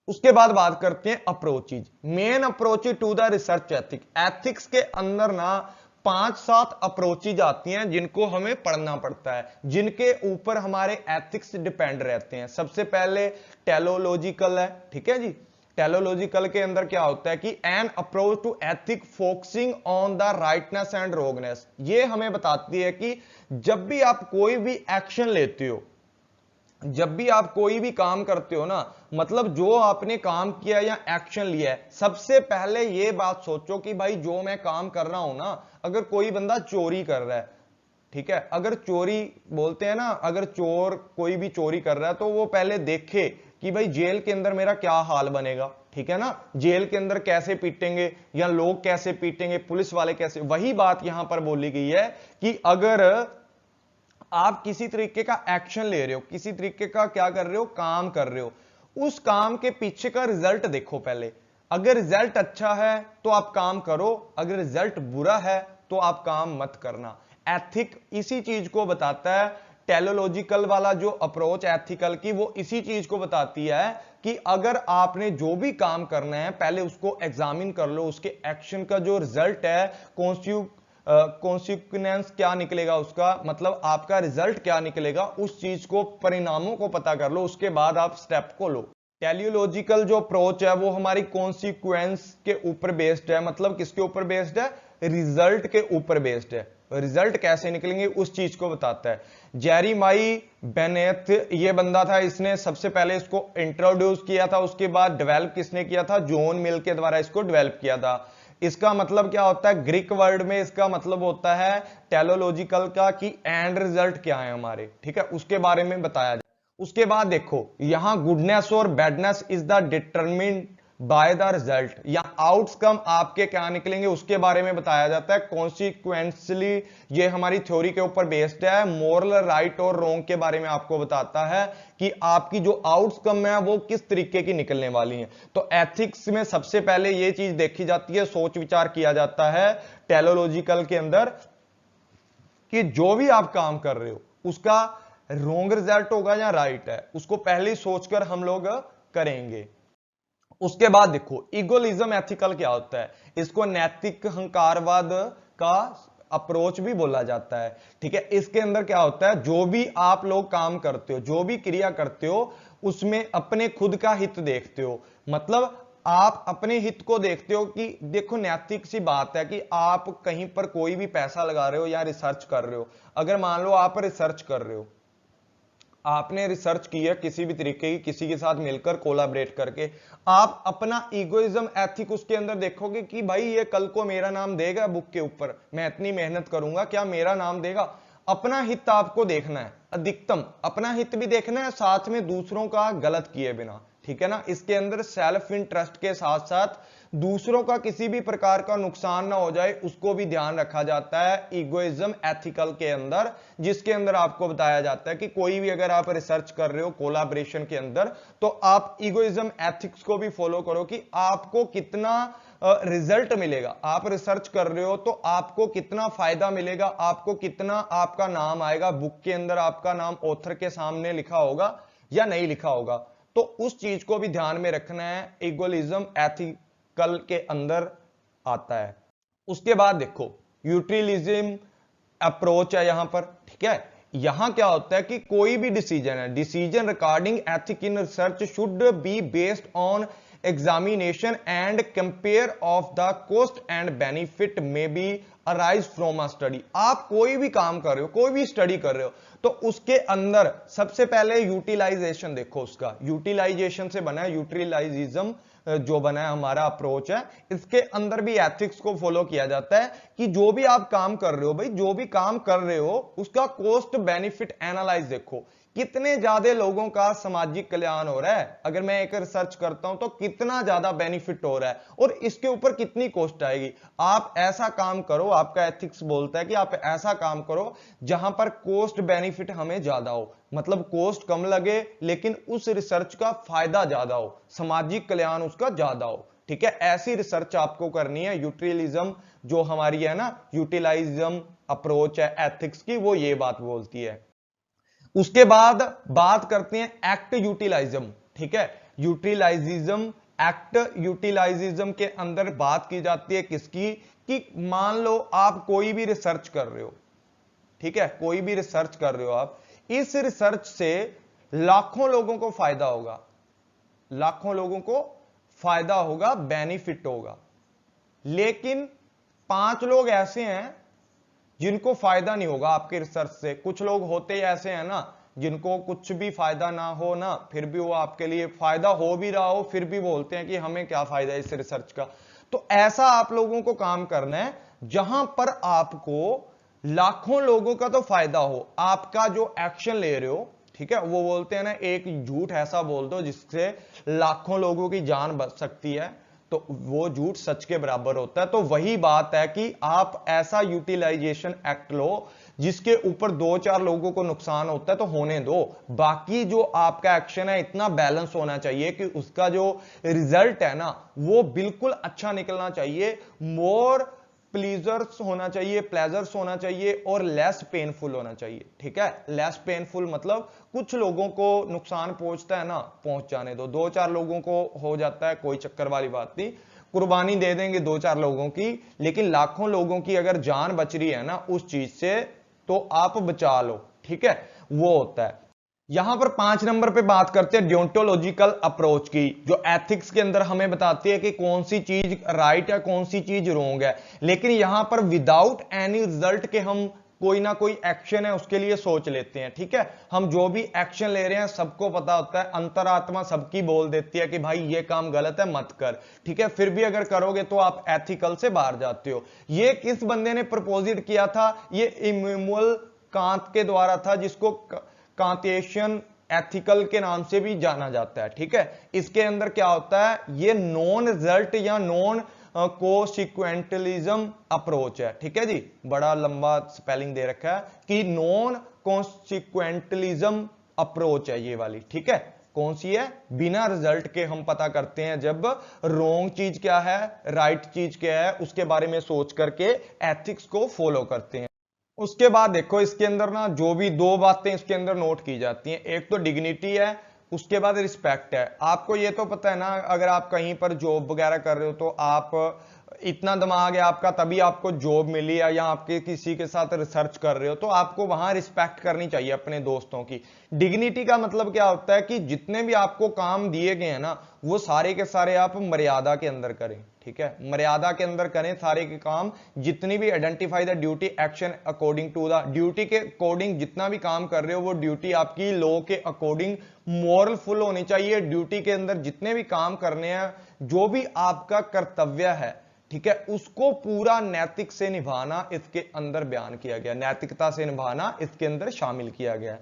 उसके बाद बात करते हैं approaches, main approach to the research ethic. Ethics के अंदर ना 5-7 अप्रोचेज आती हैं जिनको हमें पढ़ना पड़ता है, जिनके ऊपर हमारे एथिक्स डिपेंड रहते हैं। सबसे पहले टेलोलॉजिकल है, ठीक है जी। टेलोलॉजिकल के अंदर क्या होता है कि an approach to ethic focusing on the rightness and wrongness. ये हमें बताती है कि जब भी आप कोई भी एक्शन लेते हो, जब भी आप कोई भी काम करते हो ना, मतलब जो आपने काम किया या एक्शन लिया है, सबसे पहले ये बात सोचो कि भाई जो मैं काम कर रहा हूं ना, अगर कोई बंदा चोरी कर रहा है, ठीक है, अगर चोरी बोलते हैं ना, अगर चोर कोई भी चोरी कर रहा है तो वो पहले देखे कि भाई जेल के अंदर मेरा क्या हाल बनेगा, ठीक है ना, जेल के अंदर कैसे पीटेंगे या लोग कैसे पीटेंगे, पुलिस वाले कैसे। वही बात यहां पर बोली गई है कि अगर आप किसी तरीके का एक्शन ले रहे हो, किसी तरीके का क्या कर रहे हो, काम कर रहे हो, उस काम के पीछे का रिजल्ट देखो पहले। अगर रिजल्ट अच्छा है तो आप काम करो, अगर रिजल्ट बुरा है तो आप काम मत करना। एथिक इसी चीज को बताता है। टेलोलॉजिकल वाला जो अप्रोच एथिकल की, वो इसी चीज को बताती है कि अगर आपने जो भी काम करना है पहले उसको एग्जामिन कर लो, उसके एक्शन का जो रिजल्ट है, कॉन्सिक्वेंस क्या निकलेगा उसका, मतलब आपका रिजल्ट क्या निकलेगा, उस चीज को, परिणामों को पता कर लो, उसके बाद आप स्टेप को लो। टेलियोलॉजिकल जो अप्रोच है वो हमारी कॉन्सिक्वेंस के ऊपर बेस्ड है, मतलब किसके ऊपर बेस्ड है, रिजल्ट के ऊपर बेस्ड है। रिजल्ट कैसे निकलेंगे उस चीज को बताता है। जेरेमाई बेनेथ ये बंदा था, इसने सबसे पहले इसको इंट्रोड्यूस किया था, उसके बाद डेवलप किसने किया था, जॉन मिल के द्वारा इसको डेवलप किया था। इसका मतलब क्या होता है, ग्रीक वर्ड में इसका मतलब होता है टेलोलॉजिकल का कि एंड रिजल्ट क्या है हमारे, ठीक है, उसके बारे में बताया जाए। उसके बाद देखो यहां गुडनेस और badness is the determined by the result, या आउटकम आपके क्या निकलेंगे उसके बारे में बताया जाता है। कॉन्सिक्वेंसली ये हमारी थ्योरी के ऊपर बेस्ड है। मोरल राइट और रॉन्ग के बारे में आपको बताता है कि आपकी जो आउटकम है वो किस तरीके की निकलने वाली है। तो एथिक्स में सबसे पहले ये चीज देखी जाती है, सोच विचार किया जाता है टेलोलॉजिकल के अंदर कि जो भी आप काम कर रहे हो उसका रॉन्ग रिजल्ट होगा या राइट है, उसको पहले ही सोचकर हम लोग करेंगे। उसके बाद देखो इगोलिज्म एथिकल क्या होता है, इसको नैतिक हंकारवाद का अप्रोच भी बोला जाता है। ठीक है, इसके अंदर क्या होता है, जो भी आप लोग काम करते हो, जो भी क्रिया करते हो, उसमें अपने खुद का हित देखते हो। मतलब आप अपने हित को देखते हो कि देखो नैतिक सी बात है कि आप कहीं पर कोई भी पैसा लगा रहे हो या रिसर्च कर रहे हो। अगर मान लो आप रिसर्च कर रहे हो, आपने रिसर्च की है किसी भी तरीके की, किसी के साथ मिलकर कोलैबोरेट करके, आप अपना इगोइज्म एथिक उसके अंदर देखोगे कि भाई ये कल को मेरा नाम देगा बुक के ऊपर, मैं इतनी मेहनत करूंगा, क्या मेरा नाम देगा। अपना हित आपको देखना है, अधिकतम अपना हित भी देखना है, साथ में दूसरों का गलत किए बिना। ठीक है ना, इसके अंदर सेल्फ इंटरेस्ट के साथ साथ दूसरों का किसी भी प्रकार का नुकसान ना हो जाए उसको भी ध्यान रखा जाता है इगोइज्म एथिकल के अंदर, जिसके अंदर आपको बताया जाता है कि कोई भी अगर आप रिसर्च कर रहे हो कोलैबोरेशन के अंदर, तो आप इगोइज्म एथिक्स को भी फॉलो करो कि आपको कितना रिजल्ट मिलेगा। आप रिसर्च कर रहे हो तो आपको कितना फायदा मिलेगा, आपको कितना आपका नाम आएगा बुक के अंदर, आपका नाम ऑथर के सामने लिखा होगा या नहीं लिखा होगा, तो उस चीज को भी ध्यान में रखना है, इगोलिज्म एथिकल के अंदर आता है। उसके बाद देखो यूटिलिज्म अप्रोच है यहां पर। ठीक है, यहां क्या होता है कि कोई भी डिसीजन है, decision regarding ethic in research should be based on examination and compare of the cost and benefit may be arise from a study. आप कोई भी काम कर रहे हो, कोई भी स्टडी कर रहे हो, तो उसके अंदर सबसे पहले यूटिलाइजेशन देखो, उसका यूटिलाइजेशन से बना है, यूटिलाइजिज्म जो बना है हमारा अप्रोच है, इसके अंदर भी एथिक्स को फॉलो किया जाता है कि जो भी आप काम कर रहे हो, भाई जो भी काम कर रहे हो उसका कॉस्ट बेनिफिट एनालाइज देखो, कितने ज्यादा लोगों का सामाजिक कल्याण हो रहा है। अगर मैं एक रिसर्च करता हूं तो कितना ज्यादा बेनिफिट हो रहा है और इसके ऊपर कितनी कॉस्ट आएगी। आप ऐसा काम करो, आपका एथिक्स बोलता है कि आप ऐसा काम करो जहां पर कॉस्ट बेनिफिट हमें ज्यादा हो, मतलब कॉस्ट कम लगे लेकिन उस रिसर्च का फायदा ज्यादा हो, सामाजिक कल्याण उसका ज्यादा हो। ठीक है, ऐसी रिसर्च आपको करनी है। यूटिलिज्म जो हमारी है ना, यूटिलाइज्म अप्रोच है एथिक्स की, वो ये बात बोलती है। उसके बाद बात करते हैं एक्ट यूटिलाइज्म। ठीक है, यूटिलाइजिज्म एक्ट यूटिलाइजिज्म के अंदर बात की जाती है किसकी, कि मान लो आप कोई भी रिसर्च कर रहे हो। ठीक है, कोई भी रिसर्च कर रहे हो आप, इस रिसर्च से लाखों लोगों को फायदा होगा, लाखों लोगों को फायदा होगा, बेनिफिट होगा, लेकिन 5 लोग ऐसे हैं जिनको फायदा नहीं होगा आपके रिसर्च से। कुछ लोग होते ही ऐसे हैं ना जिनको कुछ भी फायदा ना हो ना, फिर भी वो आपके लिए फायदा हो भी रहा हो फिर भी बोलते हैं कि हमें क्या फायदा है इस रिसर्च का। तो ऐसा आप लोगों को काम करना है जहां पर आपको लाखों लोगों का तो फायदा हो, आपका जो एक्शन ले रहे हो। ठीक है, वो बोलते हैं ना एक झूठ ऐसा बोल दो जिससे लाखों लोगों की जान बच सकती है, तो वो झूठ सच के बराबर होता है। तो वही बात है कि आप ऐसा यूटिलाइजेशन एक्ट लो जिसके ऊपर 2-4 लोगों को नुकसान होता है तो होने दो, बाकी जो आपका एक्शन है इतना बैलेंस होना चाहिए कि उसका जो रिजल्ट है ना वो बिल्कुल अच्छा निकलना चाहिए, मोर प्लीजर्स होना चाहिए, प्लेजर्स होना चाहिए और लेस पेनफुल होना चाहिए। ठीक है, लेस पेनफुल मतलब कुछ लोगों को नुकसान पहुंचता है ना, पहुंच जाने दो, 2-4 लोगों को हो जाता है, कोई चक्कर वाली बात नहीं, कुर्बानी दे देंगे 2-4 लोगों की, लेकिन लाखों लोगों की अगर जान बच रही है ना उस चीज से, तो आप बचा लो। ठीक है, वो होता है। यहां पर 5 नंबर पे बात करते हैं डियोंटोलॉजिकल अप्रोच की, जो एथिक्स के अंदर हमें बताती है कि कौन सी चीज राइट है, कौन सी चीज रॉन्ग है, लेकिन यहां पर विदाउट एनी रिजल्ट के हम कोई ना कोई एक्शन है उसके लिए सोच लेते हैं। ठीक है, हम जो भी एक्शन ले रहे हैं सबको पता होता है, अंतरात्मा सबकी बोल देती है कि भाई ये काम गलत है मत कर। ठीक है, फिर भी अगर करोगे तो आप एथिकल से बाहर जाते हो। ये किस बंदे ने प्रपोजिट किया था, ये इमैनुअल कांत के द्वारा था, जिसको कांटिएशन एथिकल के नाम से भी जाना जाता है। ठीक है, इसके अंदर क्या होता है, ये नॉन रिजल्ट या नॉन कोसिक्वेंटलिज्म अप्रोच है। ठीक है जी, बड़ा लंबा स्पेलिंग दे रखा है कि नॉन कोसिक्वेंटलिज्म अप्रोच है ये वाली। ठीक है, कौन सी है, बिना रिजल्ट के हम पता करते हैं जब रॉन्ग चीज क्या है राइट चीज क्या है उसके बारे में सोच करके एथिक्स को फॉलो करते हैं। उसके बाद देखो इसके अंदर ना जो भी 2 बातें इसके अंदर नोट की जाती हैं, एक तो डिग्निटी है, उसके बाद रिस्पेक्ट है। आपको ये तो पता है ना, अगर आप कहीं पर जॉब वगैरह कर रहे हो तो आप इतना दिमाग है आपका तभी आपको जॉब मिली है, या आपके किसी के साथ रिसर्च कर रहे हो तो आपको वहां रिस्पेक्ट करनी चाहिए अपने दोस्तों की। डिग्निटी का मतलब क्या होता है कि जितने भी आपको काम दिए गए हैं ना, वो सारे के सारे आप मर्यादा के अंदर करें, ठीक है, मर्यादा के अंदर करें सारे के काम। जितनी भी identify the duty action according to the duty के अकॉर्डिंग जितना भी काम कर रहे हो वो ड्यूटी आपकी लॉ के अकॉर्डिंग मोरल फुल होनी चाहिए। ड्यूटी के अंदर जितने भी काम करने हैं, जो भी आपका कर्तव्य है, ठीक है, उसको पूरा नैतिक से निभाना इसके अंदर बयान किया गया, नैतिकता से निभाना इसके अंदर शामिल किया गया है।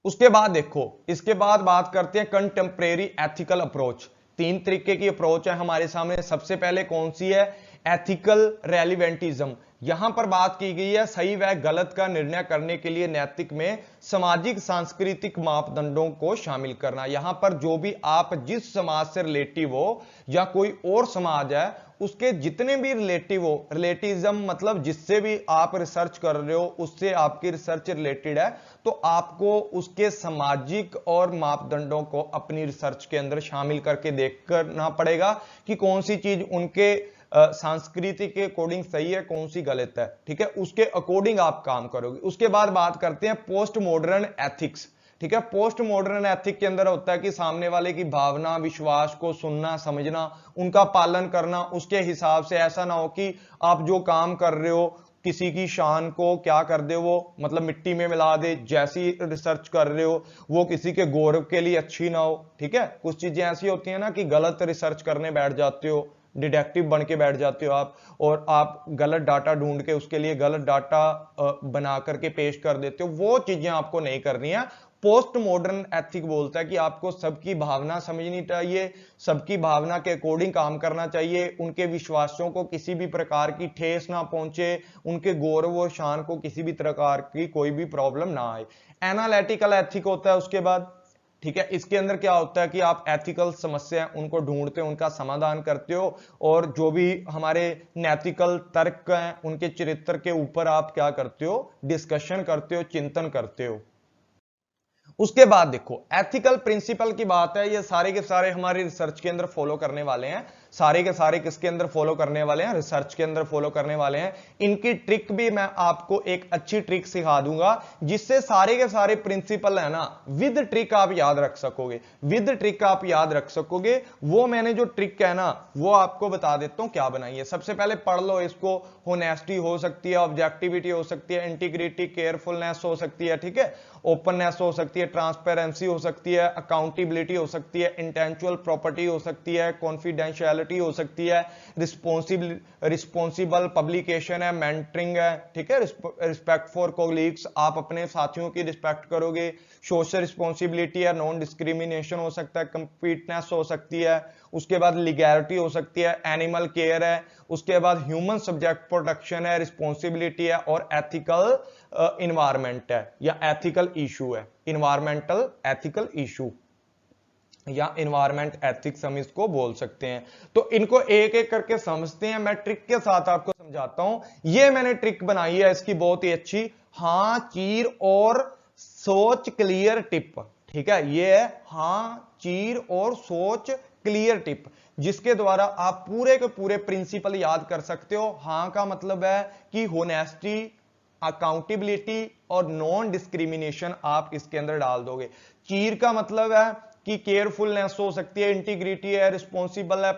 उसके बाद देखो, इसके बाद बात करते हैं कंटेम्परेरी एथिकल अप्रोच। 3 तरीके की अप्रोच है हमारे सामने। सबसे पहले कौन सी है? एथिकल रेलिवेंटिज्म। यहां पर बात की गई है सही व गलत का निर्णय करने के लिए नैतिक में सामाजिक सांस्कृतिक मापदंडों को शामिल करना। यहां पर जो भी आप जिस समाज से रिलेटिव हो या कोई और समाज है उसके जितने भी रिलेटिव हो, रिलेटिज्म मतलब जिससे भी आप रिसर्च कर रहे हो उससे आपकी रिसर्च रिलेटेड है, तो आपको उसके सामाजिक और मापदंडों को अपनी रिसर्च के अंदर शामिल करके देख करना पड़ेगा कि कौन सी चीज उनके संस्कृति के अकॉर्डिंग सही है, कौन सी गलत है, ठीक है, उसके अकॉर्डिंग आप काम करोगे। उसके बाद बात करते हैं पोस्ट मॉडर्न एथिक्स, ठीक है। पोस्ट मॉडर्न एथिक के अंदर होता है कि सामने वाले की भावना विश्वास को सुनना समझना, उनका पालन करना, उसके हिसाब से ऐसा ना हो कि आप जो काम कर रहे हो किसी की शान को क्या कर दे, वो मतलब मिट्टी में मिला दे। जैसी रिसर्च कर रहे हो वो किसी के गौरव के लिए अच्छी ना हो, ठीक है। कुछ चीजें ऐसी होती है ना कि गलत रिसर्च करने बैठ जाते हो, डिटेक्टिव बन के बैठ जाते हो आप, और आप गलत डाटा ढूंढ के उसके लिए गलत डाटा बना करके पेश कर देते हो। वो चीजें आपको नहीं करनी है। पोस्ट मॉडर्न एथिक बोलता है कि आपको सबकी भावना समझनी चाहिए, सबकी भावना के अकॉर्डिंग काम करना चाहिए, उनके विश्वासों को किसी भी प्रकार की ठेस ना पहुंचे, उनके गौरव और शान को किसी भी प्रकार की कोई भी प्रॉब्लम ना आए। एनालिटिकल एथिक होता है उसके बाद, ठीक है। इसके अंदर क्या होता है कि आप एथिकल समस्या उनको ढूंढते हो, उनका समाधान करते हो, और जो भी हमारे नैतिकल तर्क हैं उनके चरित्र के ऊपर आप क्या करते हो, डिस्कशन करते हो, चिंतन करते हो। उसके बाद देखो एथिकल प्रिंसिपल की बात है, ये सारे के सारे हमारे रिसर्च के अंदर फॉलो करने वाले हैं। सारे के सारे किसके अंदर फॉलो करने वाले हैं? रिसर्च के अंदर फॉलो करने वाले हैं। इनकी ट्रिक भी मैं आपको एक अच्छी ट्रिक सिखा दूंगा जिससे सारे के सारे प्रिंसिपल है ना विद ट्रिक आप याद रख सकोगे, विद ट्रिक आप याद रख सकोगे। वो मैंने जो ट्रिक है ना वो आपको बता देता हूं क्या बनाई है। सबसे पहले पढ़ लो इसको। होनेस्टी हो सकती है, ऑब्जेक्टिविटी हो सकती है, इंटीग्रिटी, केयरफुलनेस हो सकती है, ठीक है, ओपननेस हो सकती है, ट्रांसपेरेंसी हो सकती है, अकाउंटेबिलिटी हो सकती है, इंटेलेक्चुअल प्रॉपर्टी हो सकती है, कॉन्फिडेंशियलिटी हो सकती है, रिस्पॉन्सिबल पब्लिकेशन है, मेंटरिंग है, ठीक है, रिस्पेक्ट फॉर कोलीग्स, आप अपने साथियों की रिस्पेक्ट करोगे, सोशल रिस्पॉन्सिबिलिटी है, नॉन डिस्क्रिमिनेशन हो सकता है, कंप्लीटनेस हो सकती है, उसके बाद लीगैलिटी हो सकती है, एनिमल केयर है, उसके बाद ह्यूमन सब्जेक्ट प्रोटेक्शन है, रिस्पॉन्सिबिलिटी है, और एथिकल इन्वायरमेंट है या एथिकल इशू है, इन्वायरमेंटल एथिकल इशू या इन्वायरमेंट एथिक्स हम इसको बोल सकते हैं। तो इनको एक एक करके समझते हैं, मैं ट्रिक के साथ आपको समझाता हूं। ये मैंने ट्रिक बनाई है इसकी बहुत ही अच्छी, हां चीर और सोच क्लियर टिप, ठीक है, ये है हां चीर और सोच क्लियर टिप, जिसके द्वारा आप पूरे के पूरे प्रिंसिपल याद कर सकते हो। हां का मतलब है कि होनेस्टी, अकाउंटेबिलिटी और नॉन डिस्क्रिमिनेशन आप इसके अंदर डाल दोगे। चीर का मतलब है कि केयरफुलनेस हो सकती है, इंटीग्रिटी है, रिस्पॉन्सिबल है,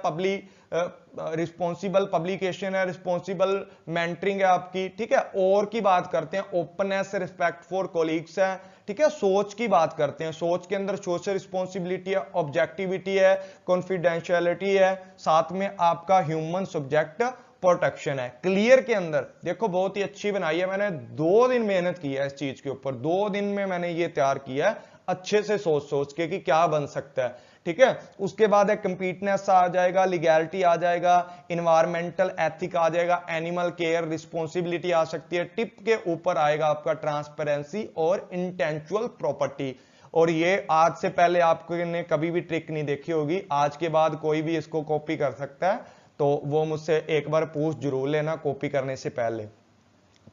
रिस्पॉन्सिबल पब्लिकेशन है, रिस्पॉन्सिबल मेंटरिंग है आपकी, ठीक है। और की बात करते हैं ओपननेस, रिस्पेक्ट फॉर कोलीग्स है, ठीक है। सोच की बात करते हैं, सोच के अंदर सोशल रिस्पॉन्सिबिलिटी है, ऑब्जेक्टिविटी है, कॉन्फिडेंशियलिटी है, साथ में आपका ह्यूमन सब्जेक्ट प्रोटेक्शन है। क्लियर के अंदर देखो बहुत ही अच्छी बनाई है, मैंने 2 दिन मेहनत की है इस चीज के ऊपर, 2 दिन में मैंने ये तैयार किया है अच्छे से सोच सोच के कि क्या बन सकता है, ठीक है। उसके बाद है कंप्लीटनेस आ जाएगा, लीगैलिटी आ जाएगा, इन्वायरमेंटल एथिक आ जाएगा, एनिमल केयर, रिस्पॉन्सिबिलिटी आ सकती है, टिप के ऊपर आएगा आपका ट्रांसपेरेंसी और इंटेलेक्चुअल प्रॉपर्टी। और ये आज से पहले आपने कभी भी ट्रिक नहीं देखी होगी, आज के बाद कोई भी इसको कॉपी कर सकता है, तो वो मुझसे एक बार पूछ जरूर लेना कॉपी करने से पहले,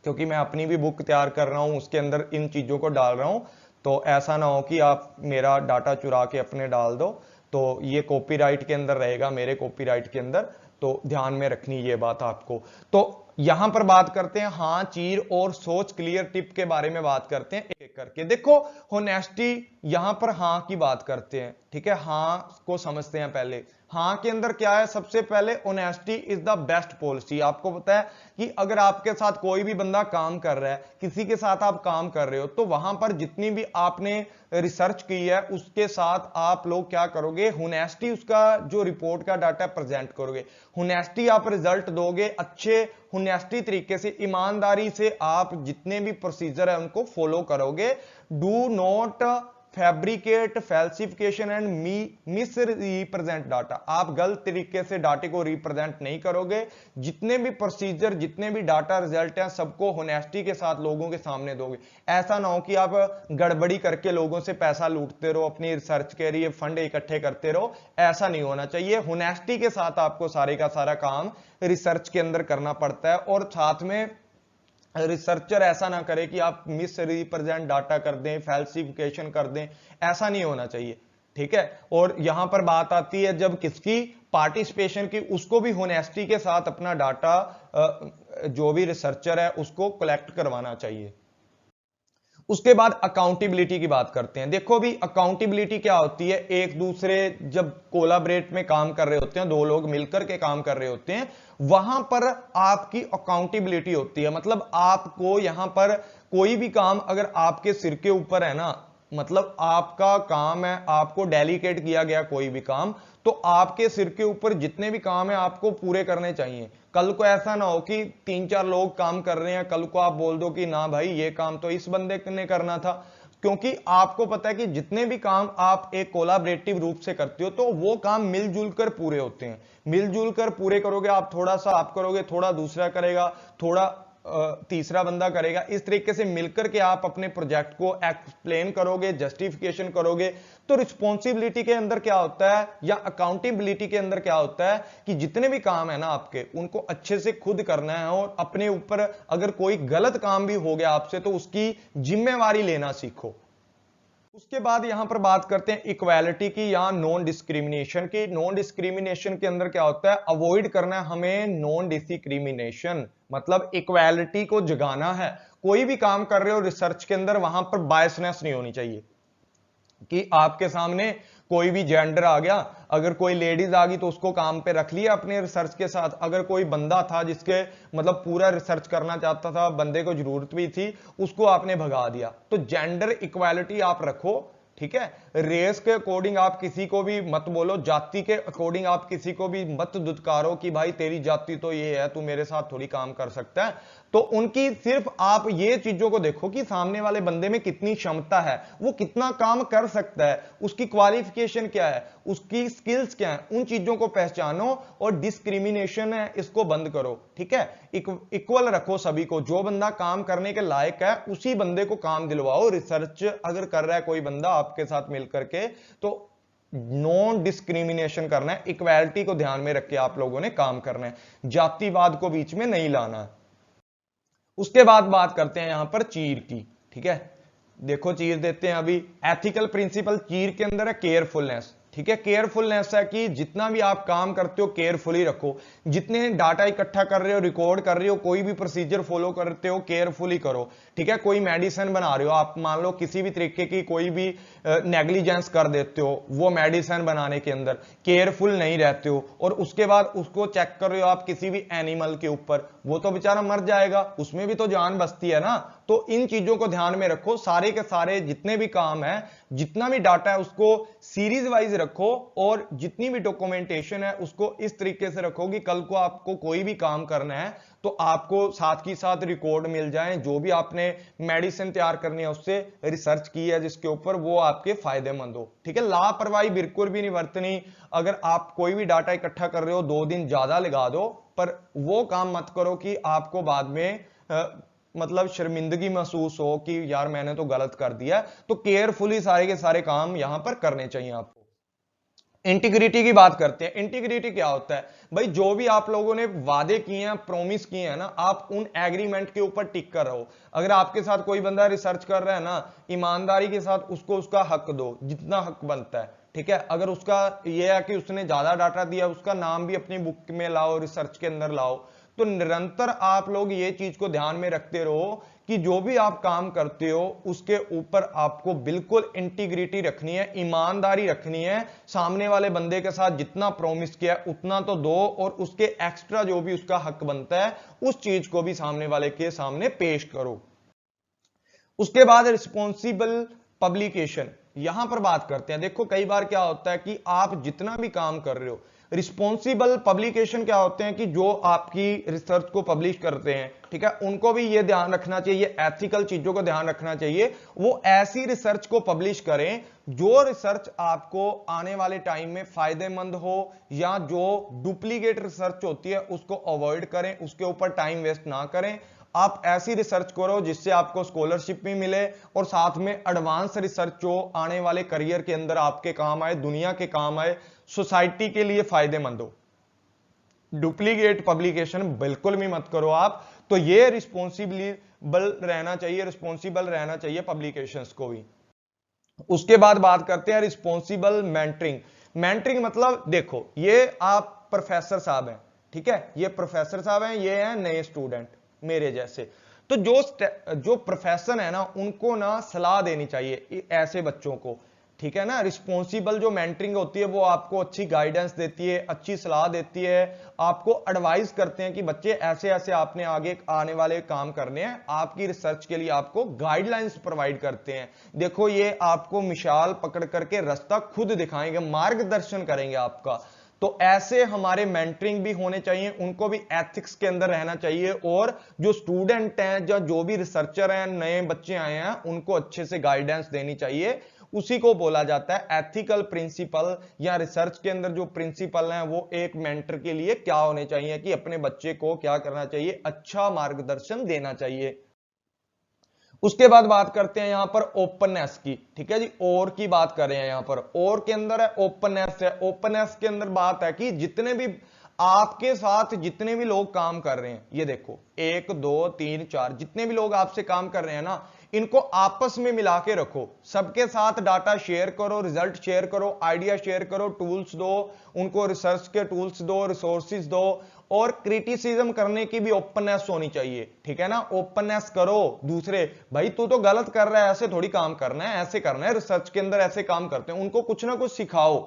क्योंकि मैं अपनी भी बुक तैयार कर रहा हूं उसके अंदर इन चीजों को डाल रहा हूं। तो ऐसा ना हो कि आप मेरा डाटा चुरा के अपने डाल दो, तो ये कॉपीराइट के अंदर रहेगा, मेरे कॉपीराइट के अंदर, तो ध्यान में रखनी ये बात आपको। तो यहां पर बात करते हैं हाँ, चीर और सोच क्लियर टिप के बारे में बात करते हैं एक एक करके। देखो होनेस्टी, यहां पर हाँ की बात करते हैं, ठीक है, हाँ को समझते हैं पहले। हाँ के अंदर क्या है, सबसे पहले honesty is the best policy. आपको पता है कि अगर आपके साथ कोई भी बंदा काम कर रहा है, किसी के साथ आप काम कर रहे हो, तो वहां पर जितनी भी आपने रिसर्च की है उसके साथ आप लोग क्या करोगे, होनेस्टी उसका जो रिपोर्ट का डाटा प्रेजेंट करोगे, होनेस्टी आप रिजल्ट दोगे, अच्छे होनेस्टी तरीके से, ईमानदारी से आप जितने भी प्रोसीजर है उनको फॉलो करोगे। Do not fabricate, falsification and misrepresent data. आप गलत तरीके से डाटे को रिप्रेजेंट नहीं करोगे। जितने भी प्रोसीजर, जितने भी डाटा रिजल्ट हैं, सबको होनेस्टी के साथ लोगों के सामने दोगे। ऐसा ना हो कि आप गड़बड़ी करके लोगों से पैसा लूटते रहो, अपनी रिसर्च के लिए फंड इकट्ठे करते रहो, ऐसा नहीं होना चाहिए। होनेस्टी के साथ आपको सारे का सारा काम रिसर्च के अंदर करना पड़ता है, और साथ में रिसर्चर ऐसा ना करे कि आप मिस रिप्रेजेंट डाटा कर दें, फैल्सिफिकेशन कर दें, ऐसा नहीं होना चाहिए, ठीक है। और यहां पर बात आती है जब किसकी, पार्टिसिपेशन की, उसको भी होनेस्टी के साथ अपना डाटा जो भी रिसर्चर है उसको कलेक्ट करवाना चाहिए। उसके बाद अकाउंटेबिलिटी की बात करते हैं। देखो भी अकाउंटेबिलिटी क्या होती है, एक दूसरे जब कोलाबरेट में काम कर रहे होते हैं, दो लोग मिलकर के काम कर रहे होते हैं, वहां पर आपकी अकाउंटेबिलिटी होती है। मतलब आपको यहां पर कोई भी काम अगर आपके सिर के ऊपर है ना, मतलब आपका काम है, आपको डेलीकेट किया गया कोई भी काम, तो आपके सिर के ऊपर जितने भी काम है आपको पूरे करने चाहिए। कल को ऐसा ना हो कि 3-4 लोग काम कर रहे हैं, कल को आप बोल दो कि ना भाई ये काम तो इस बंदे ने करना था, क्योंकि आपको पता है कि जितने भी काम आप एक कोलाबरेटिव रूप से करते हो तो वो काम मिलजुल कर पूरे होते हैं। मिलजुल कर पूरे करोगे आप, थोड़ा सा आप करोगे, थोड़ा दूसरा करेगा, थोड़ा तीसरा बंदा करेगा, इस तरीके से मिलकर के आप अपने प्रोजेक्ट को एक्सप्लेन करोगे, जस्टिफिकेशन करोगे। तो रिस्पॉन्सिबिलिटी के अंदर क्या होता है, या अकाउंटेबिलिटी के अंदर क्या होता है कि जितने भी काम है ना आपके, उनको अच्छे से खुद करना है, और अपने ऊपर अगर कोई गलत काम भी हो गया आपसे तो उसकी जिम्मेवारी लेना सीखो। उसके बाद यहां पर बात करते हैं इक्वालिटी की या नॉन डिस्क्रिमिनेशन की। नॉन डिस्क्रिमिनेशन के अंदर क्या होता है, अवॉइड करना है हमें नॉन डिस्क्रिमिनेशन, मतलब इक्वालिटी को जगाना है। कोई भी काम कर रहे हो रिसर्च के अंदर, वहां पर बायसनेस नहीं होनी चाहिए कि आपके सामने कोई भी जेंडर आ गया, अगर कोई लेडीज आ गई तो उसको काम पे रख लिया अपने रिसर्च के साथ, अगर कोई बंदा था जिसके मतलब पूरा रिसर्च करना चाहता था, बंदे को जरूरत भी थी, उसको आपने भगा दिया। तो जेंडर इक्वालिटी आप रखो, ठीक है। रेस के अकॉर्डिंग आप किसी को भी मत बोलो, जाति के अकॉर्डिंग आप किसी को भी मत दुत्कारो कि भाई तेरी जाति तो ये है, तू मेरे साथ थोड़ी काम कर सकता है। तो उनकी सिर्फ आप ये चीजों को देखो कि सामने वाले बंदे में कितनी क्षमता है, वो कितना काम कर सकता है, उसकी क्वालिफिकेशन क्या है, उसकी स्किल्स क्या है, उन चीजों को पहचानो और डिस्क्रिमिनेशन है इसको बंद करो, ठीक है। इक्वल रखो सभी को, जो बंदा काम करने के लायक है उसी बंदे को काम दिलवाओ। रिसर्च अगर कर रहा है कोई बंदा आपके साथ मिलकर के, तो नॉन डिस्क्रिमिनेशन करना है, इक्वालिटी को ध्यान में रख के आप लोगों ने काम करना है, जातिवाद को बीच में नहीं लाना है। उसके बाद बात करते हैं यहां पर चीर की, ठीक है। देखो चीर देते हैं अभी, एथिकल प्रिंसिपल चीर के अंदर है केयरफुलनेस, ठीक है। केयरफुलनेस है कि जितना भी आप काम करते हो केयरफुली रखो, जितने डाटा इकट्ठा कर रहे हो, रिकॉर्ड कर रहे हो, कोई भी प्रोसीजर फॉलो करते हो केयरफुली करो, ठीक है। कोई मेडिसिन बना रहे हो आप, मान लो किसी भी तरीके की कोई भी नेग्लिजेंस कर देते हो वो मेडिसिन बनाने के अंदर, केयरफुल नहीं रहते हो, और उसके बाद उसको चेक कर रहे हो आप किसी भी एनिमल के ऊपर, वो तो बेचारा मर जाएगा, उसमें भी तो जान बसती है ना। तो इन चीजों को ध्यान में रखो, सारे के सारे जितने भी काम है, जितना भी डाटा है उसको सीरीज वाइज रखो, और जितनी भी डॉक्यूमेंटेशन है उसको इस तरीके से रखो कि कल को आपको कोई भी काम करना है तो आपको साथ की साथ रिकॉर्ड मिल जाए, जो भी आपने मेडिसिन तैयार करनी है उससे रिसर्च की है जिसके ऊपर, वो आपके फायदेमंद हो, ठीक है। लापरवाही बिल्कुल भी नहीं बरतनी। अगर आप कोई भी डाटा इकट्ठा कर रहे हो 2 दिन ज्यादा लगा दो, पर वो काम मत करो कि आपको बाद में मतलब शर्मिंदगी महसूस हो कि यार मैंने तो गलत कर दिया। तो केयरफुली सारे के सारे काम यहां पर करने चाहिए आपको। इंटीग्रिटी की बात करते हैं। इंटीग्रिटी क्या होता है भाई, जो भी आप लोगों ने वादे किए हैं, प्रॉमिस किए हैं ना, आप उन एग्रीमेंट के ऊपर टिक कर रहो। अगर आपके साथ कोई बंदा रिसर्च कर रहा है ना, ईमानदारी के साथ उसको उसका हक दो, जितना हक बनता है, ठीक है। अगर उसका ये है कि उसने ज्यादा डाटा दिया, उसका नाम भी अपनी बुक में लाओ, रिसर्च के अंदर लाओ। तो निरंतर आप लोग ये चीज को ध्यान में रखते रहो कि जो भी आप काम करते हो उसके ऊपर आपको बिल्कुल इंटीग्रिटी रखनी है, ईमानदारी रखनी है। सामने वाले बंदे के साथ जितना प्रॉमिस किया उतना तो दो, और उसके एक्स्ट्रा जो भी उसका हक बनता है उस चीज को भी सामने वाले के सामने पेश करो। उसके बाद रिस्पॉन्सिबल पब्लिकेशन, यहां पर बात करते हैं। देखो कई बार क्या होता है कि आप जितना भी काम कर रहे हो, रिस्पॉन्सिबल पब्लिकेशन क्या होते हैं कि जो आपकी रिसर्च को पब्लिश करते हैं, ठीक है, उनको भी ये ध्यान रखना चाहिए, एथिकल चीजों को ध्यान रखना चाहिए। वो ऐसी रिसर्च को पब्लिश करें जो रिसर्च आपको आने वाले टाइम में फायदेमंद हो, या जो डुप्लीकेट रिसर्च होती है उसको अवॉइड करें, उसके ऊपर टाइम वेस्ट ना करें। आप ऐसी रिसर्च करो जिससे आपको स्कॉलरशिप भी मिले, और साथ में एडवांस रिसर्च जो आने वाले करियर के अंदर आपके काम आए, दुनिया के काम आए, सोसाइटी के लिए फायदेमंद हो। डुप्लीकेट पब्लिकेशन बिल्कुल भी मत करो आप। तो ये रिस्पॉन्सिबल रहना चाहिए, रिस्पॉन्सिबल रहना चाहिए पब्लिकेशंस को भी। उसके बाद बात करते हैं रिस्पॉन्सिबल मेंटरिंग। मेंटरिंग मतलब देखो, ये आप प्रोफेसर साहब हैं, ठीक है, ये प्रोफेसर साहब हैं, ये हैं नए स्टूडेंट मेरे जैसे। तो जो प्रोफेसर है ना, उनको ना सलाह देनी चाहिए ऐसे बच्चों को, ठीक है ना। रिस्पॉन्सिबल जो मेंटरिंग होती है वो आपको अच्छी गाइडेंस देती है, अच्छी सलाह देती है, आपको एडवाइस करते हैं कि बच्चे ऐसे ऐसे आपने आगे आने वाले काम करने हैं, आपकी रिसर्च के लिए आपको गाइडलाइंस प्रोवाइड करते हैं। देखो ये आपको मिसाल पकड़ करके रास्ता खुद दिखाएंगे, मार्गदर्शन करेंगे आपका। तो ऐसे हमारे मेंटरिंग भी होने चाहिए, उनको भी एथिक्स के अंदर रहना चाहिए, और जो स्टूडेंट हैं, जो भी रिसर्चर हैं, नए बच्चे आए हैं, उनको अच्छे से गाइडेंस देनी चाहिए। उसी को बोला जाता है एथिकल प्रिंसिपल, या रिसर्च के अंदर जो प्रिंसिपल हैं वो एक मेंटर के लिए क्या होने चाहिए कि अपने बच्चे को क्या करना चाहिए, अच्छा मार्गदर्शन देना चाहिए। उसके बाद बात करते हैं यहां पर ओपननेस की, ठीक है जी, और की बात कर रहे हैं यहां पर। और के अंदर है ओपननेस है। ओपननेस के अंदर बात है कि जितने भी आपके साथ जितने भी लोग काम कर रहे हैं, ये देखो 1 2 3 4 जितने भी लोग आपसे काम कर रहे हैं ना, इनको आपस में मिला के रखो, सबके साथ डाटा शेयर करो, रिजल्ट शेयर करो, आइडिया शेयर करो, टूल्स दो उनको, रिसर्च के टूल्स दो, रिसोर्सेज दो, और क्रिटिसिज्म करने की भी ओपननेस होनी चाहिए, ठीक है ना। ओपननेस करो दूसरे, भाई तू तो गलत कर रहा है, ऐसे थोड़ी काम करना है, ऐसे करना है, रिसर्च के अंदर ऐसे काम करते हैं, उनको कुछ ना कुछ सिखाओ।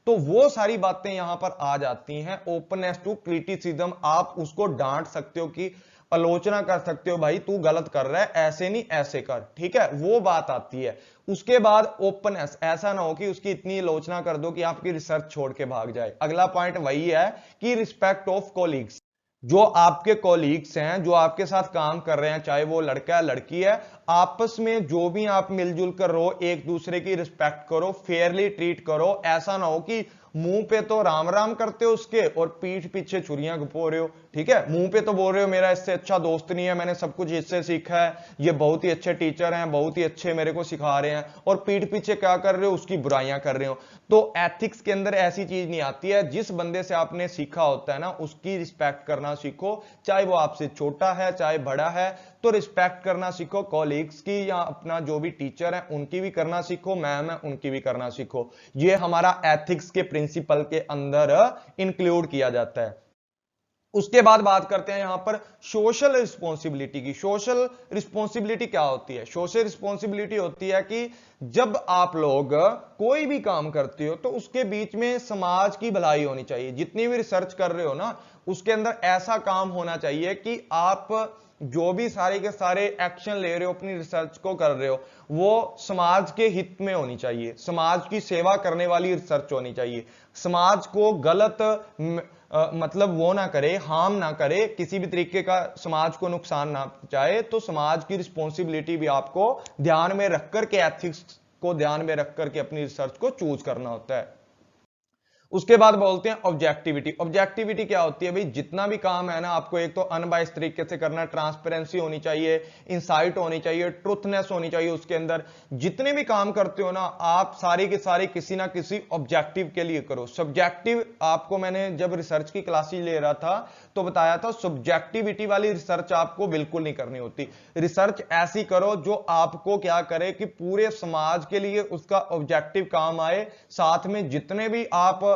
तो वो सारी बातें यहां पर आ जाती हैं, ओपननेस टू क्रिटिसिज्म। आप उसको डांट सकते हो कि आलोचना कर सकते हो, भाई तू गलत कर रहा है, ऐसे नहीं ऐसे कर, ठीक है, वो बात आती है। उसके बाद ओपननेस, ऐसा ना हो कि उसकी इतनी आलोचना कर दो कि आपकी रिसर्च छोड़ के भाग जाए। अगला पॉइंट वही है कि रिस्पेक्ट ऑफ कॉलीग्स, जो आपके कॉलीग्स हैं, जो आपके साथ काम कर रहे हैं, चाहे वो लड़का है लड़की है, आपस में जो भी आप मिलजुल कर रहो, एक दूसरे की रिस्पेक्ट करो, फेयरली ट्रीट करो। ऐसा ना हो कि मुंह पे तो राम राम करते हो उसके और पीठ पीछे छुरियां घुपो रहे हो, ठीक है। मुंह पे तो बोल रहे हो मेरा इससे अच्छा दोस्त नहीं है, मैंने सब कुछ इससे सीखा है, ये बहुत ही अच्छे टीचर हैं, बहुत ही अच्छे मेरे को सिखा रहे हैं, और पीठ पीछे क्या कर रहे हो, उसकी बुराइयां कर रहे हो। तो एथिक्स के अंदर ऐसी चीज नहीं आती है। जिस बंदे से आपने सीखा होता है ना, उसकी रिस्पेक्ट करना सीखो, चाहे वो आपसे छोटा है चाहे बड़ा है, तो रिस्पेक्ट करना सीखो कॉलीग्स की, या अपना जो भी टीचर है उनकी भी करना सीखो, मैम है उनकी भी करना सीखो। ये हमारा एथिक्स के प्रिंसिपल के अंदर इंक्लूड किया जाता है। उसके बाद बात करते हैं यहां पर सोशल रिस्पॉन्सिबिलिटी की। सोशल रिस्पॉन्सिबिलिटी क्या होती है? सोशल रिस्पॉन्सिबिलिटी होती है कि जब आप लोग कोई भी काम करते हो तो उसके बीच में समाज की भलाई होनी चाहिए। जितनी भी रिसर्च कर रहे हो ना, उसके अंदर ऐसा काम होना चाहिए कि आप जो भी सारे के सारे एक्शन ले रहे हो, अपनी रिसर्च को कर रहे हो, वो समाज के हित में होनी चाहिए, समाज की सेवा करने वाली रिसर्च होनी चाहिए। समाज को गलत मतलब वो ना करे, हार्म ना करे, किसी भी तरीके का समाज को नुकसान ना पहुंचाए। तो समाज की रिस्पॉन्सिबिलिटी भी आपको ध्यान में रख करके, एथिक्स को ध्यान में रख करके अपनी रिसर्च को चूज करना होता है। उसके बाद बोलते हैं ऑब्जेक्टिविटी। ऑब्जेक्टिविटी क्या होती है भाई, जितना भी काम है ना आपको एक तो अनबायस्ड तरीके से करना है, ट्रांसपेरेंसी होनी चाहिए, इंसाइट होनी चाहिए, ट्रुथनेस होनी चाहिए उसके अंदर। जितने भी काम करते हो ना आप सारी के सारे किसी ना किसी ऑब्जेक्टिव के लिए करो। सब्जेक्टिव आपको मैंने जब रिसर्च की क्लासेस ले रहा था तो बताया था, सब्जेक्टिविटी वाली रिसर्च आपको बिल्कुल नहीं करनी होती। रिसर्च ऐसी करो जो आपको क्या करे कि पूरे समाज के लिए उसका ऑब्जेक्टिव काम आए। साथ में जितने भी आप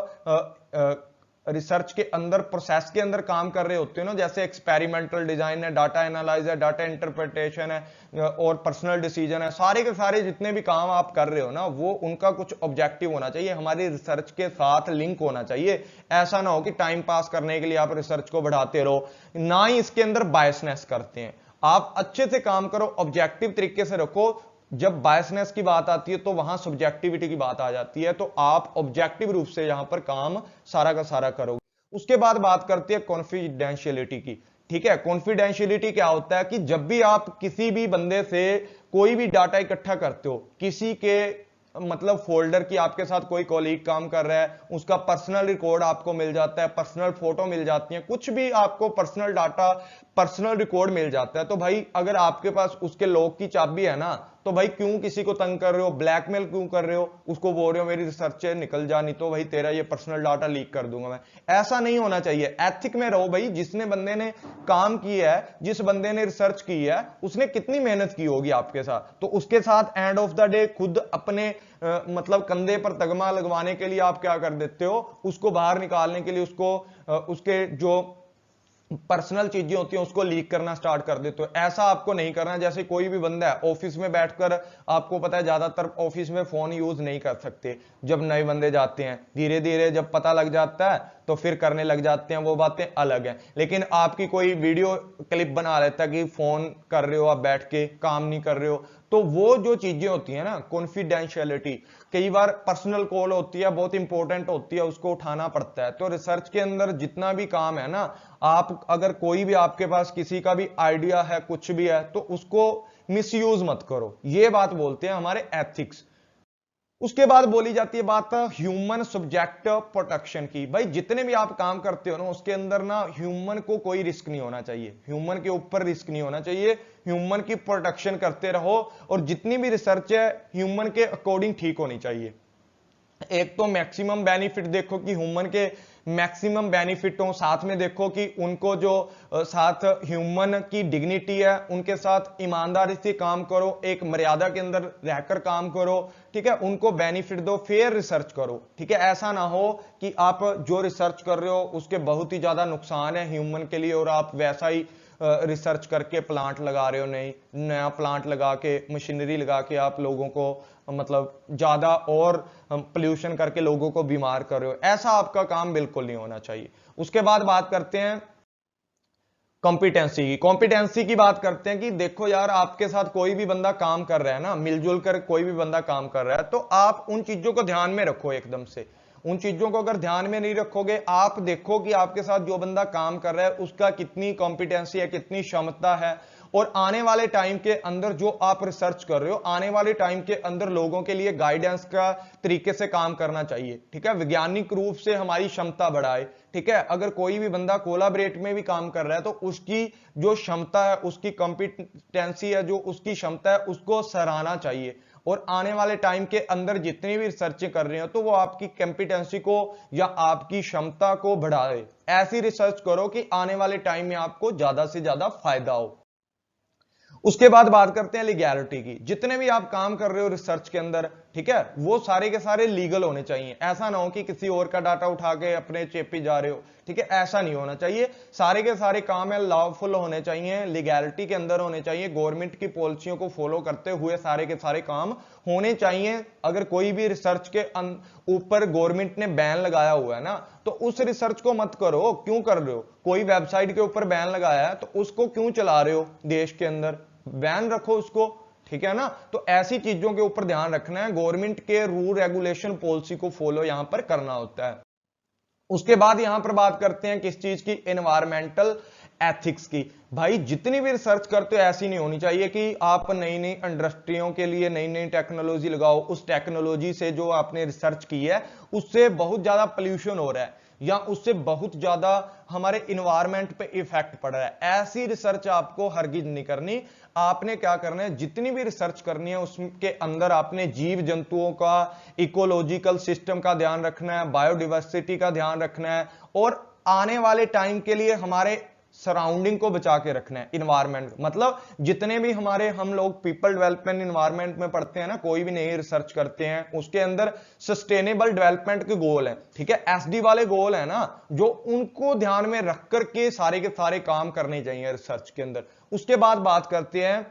रिसर्च के अंदर प्रोसेस के अंदर काम कर रहे होते हो ना, जैसे एक्सपेरिमेंटल डिजाइन है, डाटा एनालाइज है, डाटा इंटरप्रिटेशन है और पर्सनल डिसीजन है, सारे के सारे जितने भी काम आप कर रहे हो ना वो उनका कुछ ऑब्जेक्टिव होना चाहिए, हमारी रिसर्च के साथ लिंक होना चाहिए। ऐसा ना हो कि टाइम पास करने के लिए आप रिसर्च को बढ़ाते रहो, ना ही इसके अंदर बायसनेस करते हैं। आप अच्छे से काम करो, ऑब्जेक्टिव तरीके से रखो। जब बायसनेस की बात आती है तो वहां सब्जेक्टिविटी की बात आ जाती है, तो आप ऑब्जेक्टिव रूप से यहां पर काम सारा का सारा करोगे। उसके बाद बात करते हैं कॉन्फिडेंशियलिटी की। ठीक है, कॉन्फिडेंशियलिटी क्या होता है कि जब भी आप किसी भी बंदे से कोई भी डाटा इकट्ठा करते हो, किसी के मतलब फोल्डर की आपके साथ कोई कॉलीग काम कर रहा है, उसका पर्सनल रिकॉर्ड आपको मिल जाता है, पर्सनल फोटो मिल जाती है, कुछ भी आपको पर्सनल डाटा, पर्सनल रिकॉर्ड मिल जाता है, तो भाई अगर आपके पास उसके लॉक की चाबी है ना, तो भाई क्यों किसी को तंग कर रहे हो, ब्लैकमेल क्यों कर रहे हो, उसको बोल रहे हो मेरी रिसर्च है निकल जा, नहीं तो भाई तेरा ये पर्सनल डाटा लीक कर दूंगा मैं। ऐसा नहीं होना चाहिए, एथिक में रहो भाई। जिसने बंदे ने काम किया है, जिस बंदे ने रिसर्च की है, उसने कितनी मेहनत की होगी आपके साथ, तो उसके साथ एंड ऑफ द डे खुद अपने मतलब कंधे पर तगमा लगवाने के लिए आप क्या कर देते हो, उसको बाहर निकालने के लिए उसको उसके जो पर्सनल चीजें होती हैं उसको लीक करना स्टार्ट कर देते हो। ऐसा आपको नहीं करना। जैसे कोई भी बंदा है ऑफिस में बैठकर, आपको पता है ज्यादातर ऑफिस में फोन यूज नहीं कर सकते, जब नए बंदे जाते हैं धीरे धीरे जब पता लग जाता है तो फिर करने लग जाते हैं, वो बातें अलग हैं। लेकिन आपकी कोई वीडियो क्लिप बना लेता है कि फोन कर रहे हो आप बैठ के, काम नहीं कर रहे हो, तो वो जो चीजें होती है ना कॉन्फिडेंशियलिटी, कई बार पर्सनल कॉल होती है, बहुत इंपॉर्टेंट होती है, उसको उठाना पड़ता है। तो रिसर्च के अंदर जितना भी काम है ना, आप अगर कोई भी आपके पास किसी का भी आइडिया है, कुछ भी है, तो उसको मिसयूज मत करो। ये बात बोलते हैं हमारे एथिक्स। उसके बाद बोली जाती है बात ह्यूमन सब्जेक्ट प्रोटेक्शन की। भाई जितने भी आप काम करते हो ना उसके अंदर ना ह्यूमन को कोई रिस्क नहीं होना चाहिए, ह्यूमन के ऊपर रिस्क नहीं होना चाहिए, ह्यूमन की प्रोटेक्शन करते रहो। और जितनी भी रिसर्च है ह्यूमन के अकॉर्डिंग ठीक होनी चाहिए। एक तो मैक्सिमम बेनिफिट देखो कि ह्यूमन के मैक्सिमम बेनिफिट हो, साथ में देखो कि उनको जो साथ ह्यूमन की डिग्निटी है उनके साथ ईमानदारी से काम करो, एक मर्यादा के अंदर रहकर काम करो। ठीक है, उनको बेनिफिट दो, फेयर रिसर्च करो। ठीक है, ऐसा ना हो कि आप जो रिसर्च कर रहे हो उसके बहुत ही ज्यादा नुकसान है ह्यूमन के लिए और आप वैसा ही रिसर्च करके प्लांट लगा रहे हो, नहीं नया प्लांट लगा के, मशीनरी लगा के आप लोगों को मतलब ज्यादा और पोल्यूशन करके लोगों को बीमार कर रहे हो। ऐसा आपका काम बिल्कुल नहीं होना चाहिए। उसके बाद बात करते हैं कॉम्पिटेंसी की। कॉम्पिटेंसी की बात करते हैं कि देखो यार, आपके साथ कोई भी बंदा काम कर रहा है ना, मिलजुल कर कोई भी बंदा काम कर रहा है, तो आप उन चीजों को ध्यान में रखो। एकदम से उन चीजों को अगर ध्यान में नहीं रखोगे, आप देखो कि आपके साथ जो बंदा काम कर रहा है उसका कितनी कॉम्पिटेंसी है, कितनी क्षमता है, और आने वाले टाइम के अंदर जो आप रिसर्च कर रहे हो, आने वाले टाइम के अंदर लोगों के लिए गाइडेंस का तरीके से काम करना चाहिए। ठीक है, वैज्ञानिक रूप से हमारी क्षमता बढ़ाए। ठीक है, अगर कोई भी बंदा कोलाबरेट में भी काम कर रहा है तो उसकी जो क्षमता है, उसकी कॉम्पिटेंसी है, जो उसकी क्षमता है, उसको सराहना चाहिए। और आने वाले टाइम के अंदर जितनी भी रिसर्च कर रहे हो तो वो आपकी कॉम्पिटेंसी को या आपकी क्षमता को बढ़ाए। ऐसी रिसर्च करो कि आने वाले टाइम में आपको ज्यादा से ज्यादा फायदा हो। उसके बाद बात करते हैं लीगैलिटी की। जितने भी आप काम कर रहे हो रिसर्च के अंदर, ठीक है, वो सारे के सारे लीगल होने चाहिए। ऐसा ना हो कि किसी और का डाटा उठा के अपने चेपी जा रहे हो। ठीक है, ऐसा नहीं होना चाहिए। सारे के सारे काम है लॉफुल होने चाहिए, लीगैलिटी के अंदर होने चाहिए, गवर्नमेंट की पॉलिसियों को फॉलो करते हुए सारे के सारे काम होने चाहिए। अगर कोई भी रिसर्च के ऊपर गवर्नमेंट ने बैन लगाया हुआ है ना, तो उस रिसर्च को मत करो। क्यों कर रहे हो? कोई वेबसाइट के ऊपर बैन लगाया है तो उसको क्यों चला रहे हो? देश के अंदर बैन रखो उसको। ठीक है ना, तो ऐसी चीजों के ऊपर ध्यान रखना है। गवर्नमेंट के रूल रेगुलेशन पॉलिसी को फॉलो यहां पर करना होता है। उसके बाद यहां पर बात करते हैं किस चीज की, एनवायरमेंटल एथिक्स की। भाई जितनी भी रिसर्च करते हो ऐसी नहीं होनी चाहिए कि आप नई नई इंडस्ट्रियों के लिए नई नई टेक्नोलॉजी लगाओ, उस टेक्नोलॉजी से जो आपने रिसर्च की है उससे बहुत ज्यादा पोल्यूशन हो रहा है या उससे बहुत ज्यादा हमारे इन्वायरमेंट पे इफेक्ट पड़ रहा है, ऐसी रिसर्च आपको हरगिज नहीं करनी। आपने क्या करना है, जितनी भी रिसर्च करनी है उसके अंदर आपने जीव जंतुओं का, इकोलॉजिकल सिस्टम का ध्यान रखना है, बायोडाइवर्सिटी का ध्यान रखना है और आने वाले टाइम के लिए हमारे सराउंडिंग को बचा के रखना है, इन्वायरमेंट। मतलब जितने भी हमारे हम लोग पीपल डेवलपमेंट इन्वायरमेंट में पढ़ते हैं ना, कोई भी नई रिसर्च करते हैं उसके अंदर सस्टेनेबल डेवलपमेंट के गोल है, ठीक है, एसडी वाले गोल है ना, जो उनको ध्यान में रख करके सारे के सारे काम करने चाहिए रिसर्च के अंदर। उसके बाद बात करते हैं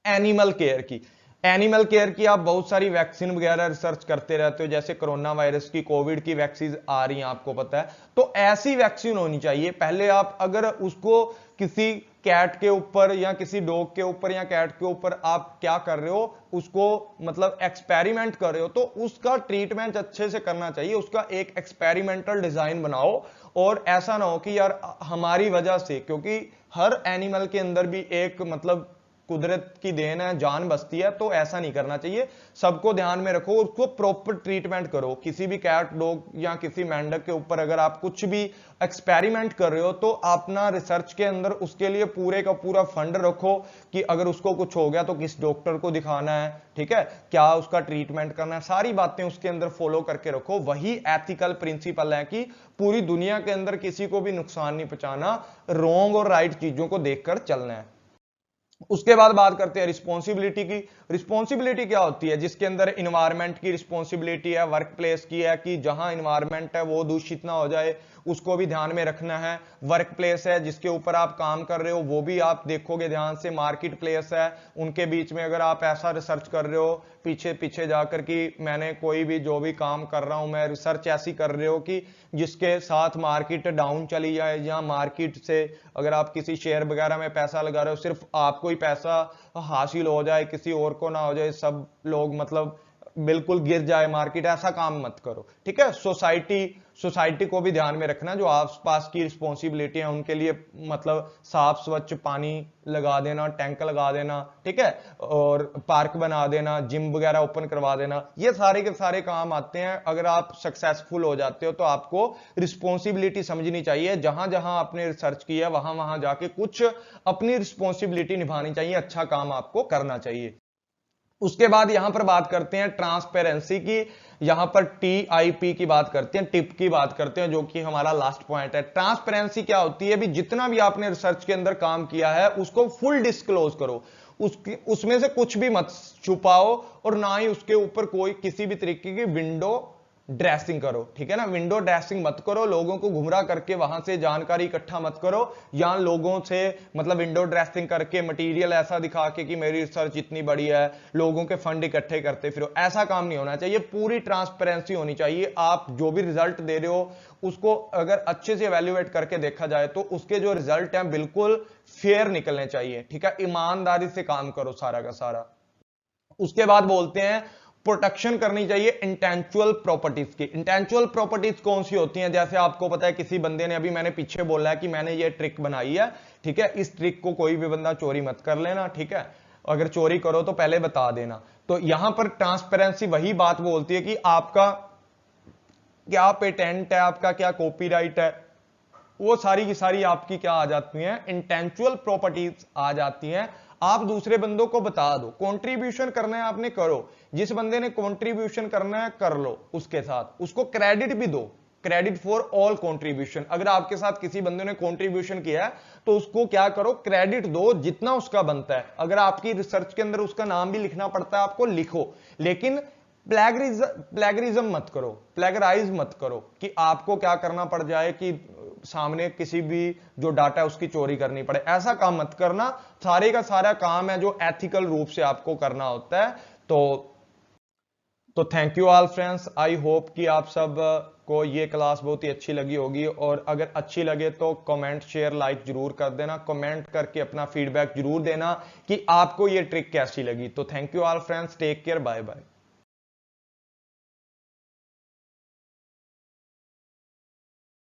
एनिमल केयर की। एनिमल केयर की आप बहुत सारी वैक्सीन वगैरह रिसर्च करते रहते हो, जैसे कोरोना वायरस की, कोविड की वैक्सीन आ रही हैं आपको पता है, तो ऐसी वैक्सीन होनी चाहिए। पहले आप अगर उसको किसी कैट के ऊपर या किसी डॉग के ऊपर या कैट के ऊपर आप क्या कर रहे हो, उसको मतलब एक्सपेरिमेंट कर रहे हो, तो उसका ट्रीटमेंट अच्छे से करना चाहिए, उसका एक एक्सपेरिमेंटल डिजाइन बनाओ। और ऐसा ना हो कि यार हमारी वजह से, क्योंकि हर एनिमल के अंदर भी एक मतलब कुदरत की देन है, जान बसती है, तो ऐसा नहीं करना चाहिए। सबको ध्यान में रखो, उसको प्रॉपर ट्रीटमेंट करो। किसी भी कैट, डॉग या किसी मेंढक के ऊपर अगर आप कुछ भी एक्सपेरिमेंट कर रहे हो तो अपना रिसर्च के अंदर उसके लिए पूरे का पूरा फंड रखो कि अगर उसको कुछ हो गया तो किस डॉक्टर को दिखाना है, ठीक है, क्या उसका ट्रीटमेंट करना है, सारी बातें उसके अंदर फॉलो करके रखो। वही एथिकल प्रिंसिपल है कि पूरी दुनिया के अंदर किसी को भी नुकसान नहीं पहुंचाना, रॉन्ग और राइट चीजों को देखकर चलना है। उसके बाद बात करते हैं रिस्पॉन्सिबिलिटी की। रिस्पॉन्सिबिलिटी क्या होती है, जिसके अंदर इन्वायरमेंट की रिस्पॉन्सिबिलिटी है, वर्क प्लेस की है कि जहां इन्वायरमेंट है वो दूषित ना हो जाए, उसको भी ध्यान में रखना है। वर्क प्लेस है जिसके ऊपर आप काम कर रहे हो, वो भी आप देखोगे ध्यान से। मार्केट प्लेस है, उनके बीच में अगर आप ऐसा रिसर्च कर रहे हो पीछे पीछे जाकर कि मैंने कोई भी जो भी काम कर रहा हूं मैं रिसर्च ऐसी कर रहे हो कि जिसके साथ मार्केट डाउन चली जाए, या मार्केट से अगर आप किसी शेयर वगैरह में पैसा लगा रहे हो सिर्फ आपको ही पैसा हासिल हो जाए, किसी और को ना हो जाए, सब लोग मतलब बिल्कुल गिर जाए मार्केट, ऐसा काम मत करो, ठीक है। सोसाइटी को भी ध्यान में रखना, जो आसपास की रिस्पॉन्सिबिलिटी है उनके लिए मतलब साफ स्वच्छ पानी लगा देना, टैंक लगा देना, ठीक है, और पार्क बना देना, जिम वगैरह ओपन करवा देना, ये सारे के सारे काम आते हैं। अगर आप सक्सेसफुल हो जाते हो तो आपको रिस्पॉन्सिबिलिटी समझनी चाहिए, जहां जहां आपने रिसर्च की है वहां वहां जाके कुछ अपनी रिस्पॉन्सिबिलिटी निभानी चाहिए, अच्छा काम आपको करना चाहिए। उसके बाद यहां पर बात करते हैं ट्रांसपेरेंसी की। यहां पर TIP की बात करते हैं, टिप की बात करते हैं, जो कि हमारा लास्ट पॉइंट है। ट्रांसपेरेंसी क्या होती है, भी जितना भी आपने रिसर्च के अंदर काम किया है उसको फुल डिस्क्लोज करो, उसमें से कुछ भी मत छुपाओ और ना ही उसके ऊपर कोई किसी भी तरीके की विंडो ड्रेसिंग करो, ठीक है ना। विंडो ड्रेसिंग मत करो, लोगों को गुमराह करके वहां से जानकारी इकट्ठा मत करो, या लोगों से मतलब विंडो ड्रेसिंग करके मटेरियल ऐसा दिखा के कि मेरी रिसर्च इतनी बड़ी है, लोगों के फंड इकट्ठे करते फिर, ऐसा काम नहीं होना चाहिए। पूरी ट्रांसपेरेंसी होनी चाहिए। आप जो भी रिजल्ट दे रहे हो उसको अगर अच्छे से एवेल्युएट करके देखा जाए तो उसके जो रिजल्ट हैं बिल्कुल फेयर निकलने चाहिए, ठीक है, ईमानदारी से काम करो सारा का सारा। उसके बाद बोलते हैं प्रोटेक्शन करनी चाहिए इंटेलेक्चुअल प्रॉपर्टीज की। इंटेलेक्चुअल प्रॉपर्टीज कौन सी होती हैं, जैसे आपको पता है किसी बंदे ने, अभी मैंने पीछे बोला है कि मैंने ये ट्रिक बनाई है, ठीक है, इस ट्रिक को कोई भी बंदा चोरी मत कर लेना, ठीक है, अगर चोरी करो तो पहले बता देना। तो यहां पर ट्रांसपेरेंसी वही बात बोलती है कि आपका क्या पेटेंट है, आपका क्या कॉपीराइट है, वो सारी की सारी आपकी क्या आ जाती हैं, इंटेलेक्चुअल प्रॉपर्टीज आ जाती हैं। आप दूसरे बंदों को बता दो, कंट्रीब्यूशन करना है आपने करो, जिस बंदे ने कंट्रीब्यूशन करना है कर लो, उसके साथ उसको क्रेडिट भी दो, क्रेडिट फॉर ऑल कंट्रीब्यूशन। अगर आपके साथ किसी बंदे ने कंट्रीब्यूशन किया है तो उसको क्या करो, क्रेडिट दो जितना उसका बनता है। अगर आपकी रिसर्च के अंदर उसका नाम भी लिखना पड़ता है आपको लिखो, लेकिन प्लेगरिज्म मत करो, प्लेगराइज मत करो कि आपको क्या करना पड़ जाए कि सामने किसी भी जो डाटा है उसकी चोरी करनी पड़े, ऐसा काम मत करना। सारे का सारा काम है जो एथिकल रूप से आपको करना होता है। तो thank you all friends, I hope कि आप सब को ये क्लास बहुत ही अच्छी लगी होगी, और अगर अच्छी लगे तो कमेंट शेयर लाइक जरूर कर देना, कमेंट करके अपना फीडबैक जरूर देना कि आपको ये ट्रिक कैसी लगी। तो thank you all friends, take care, bye bye.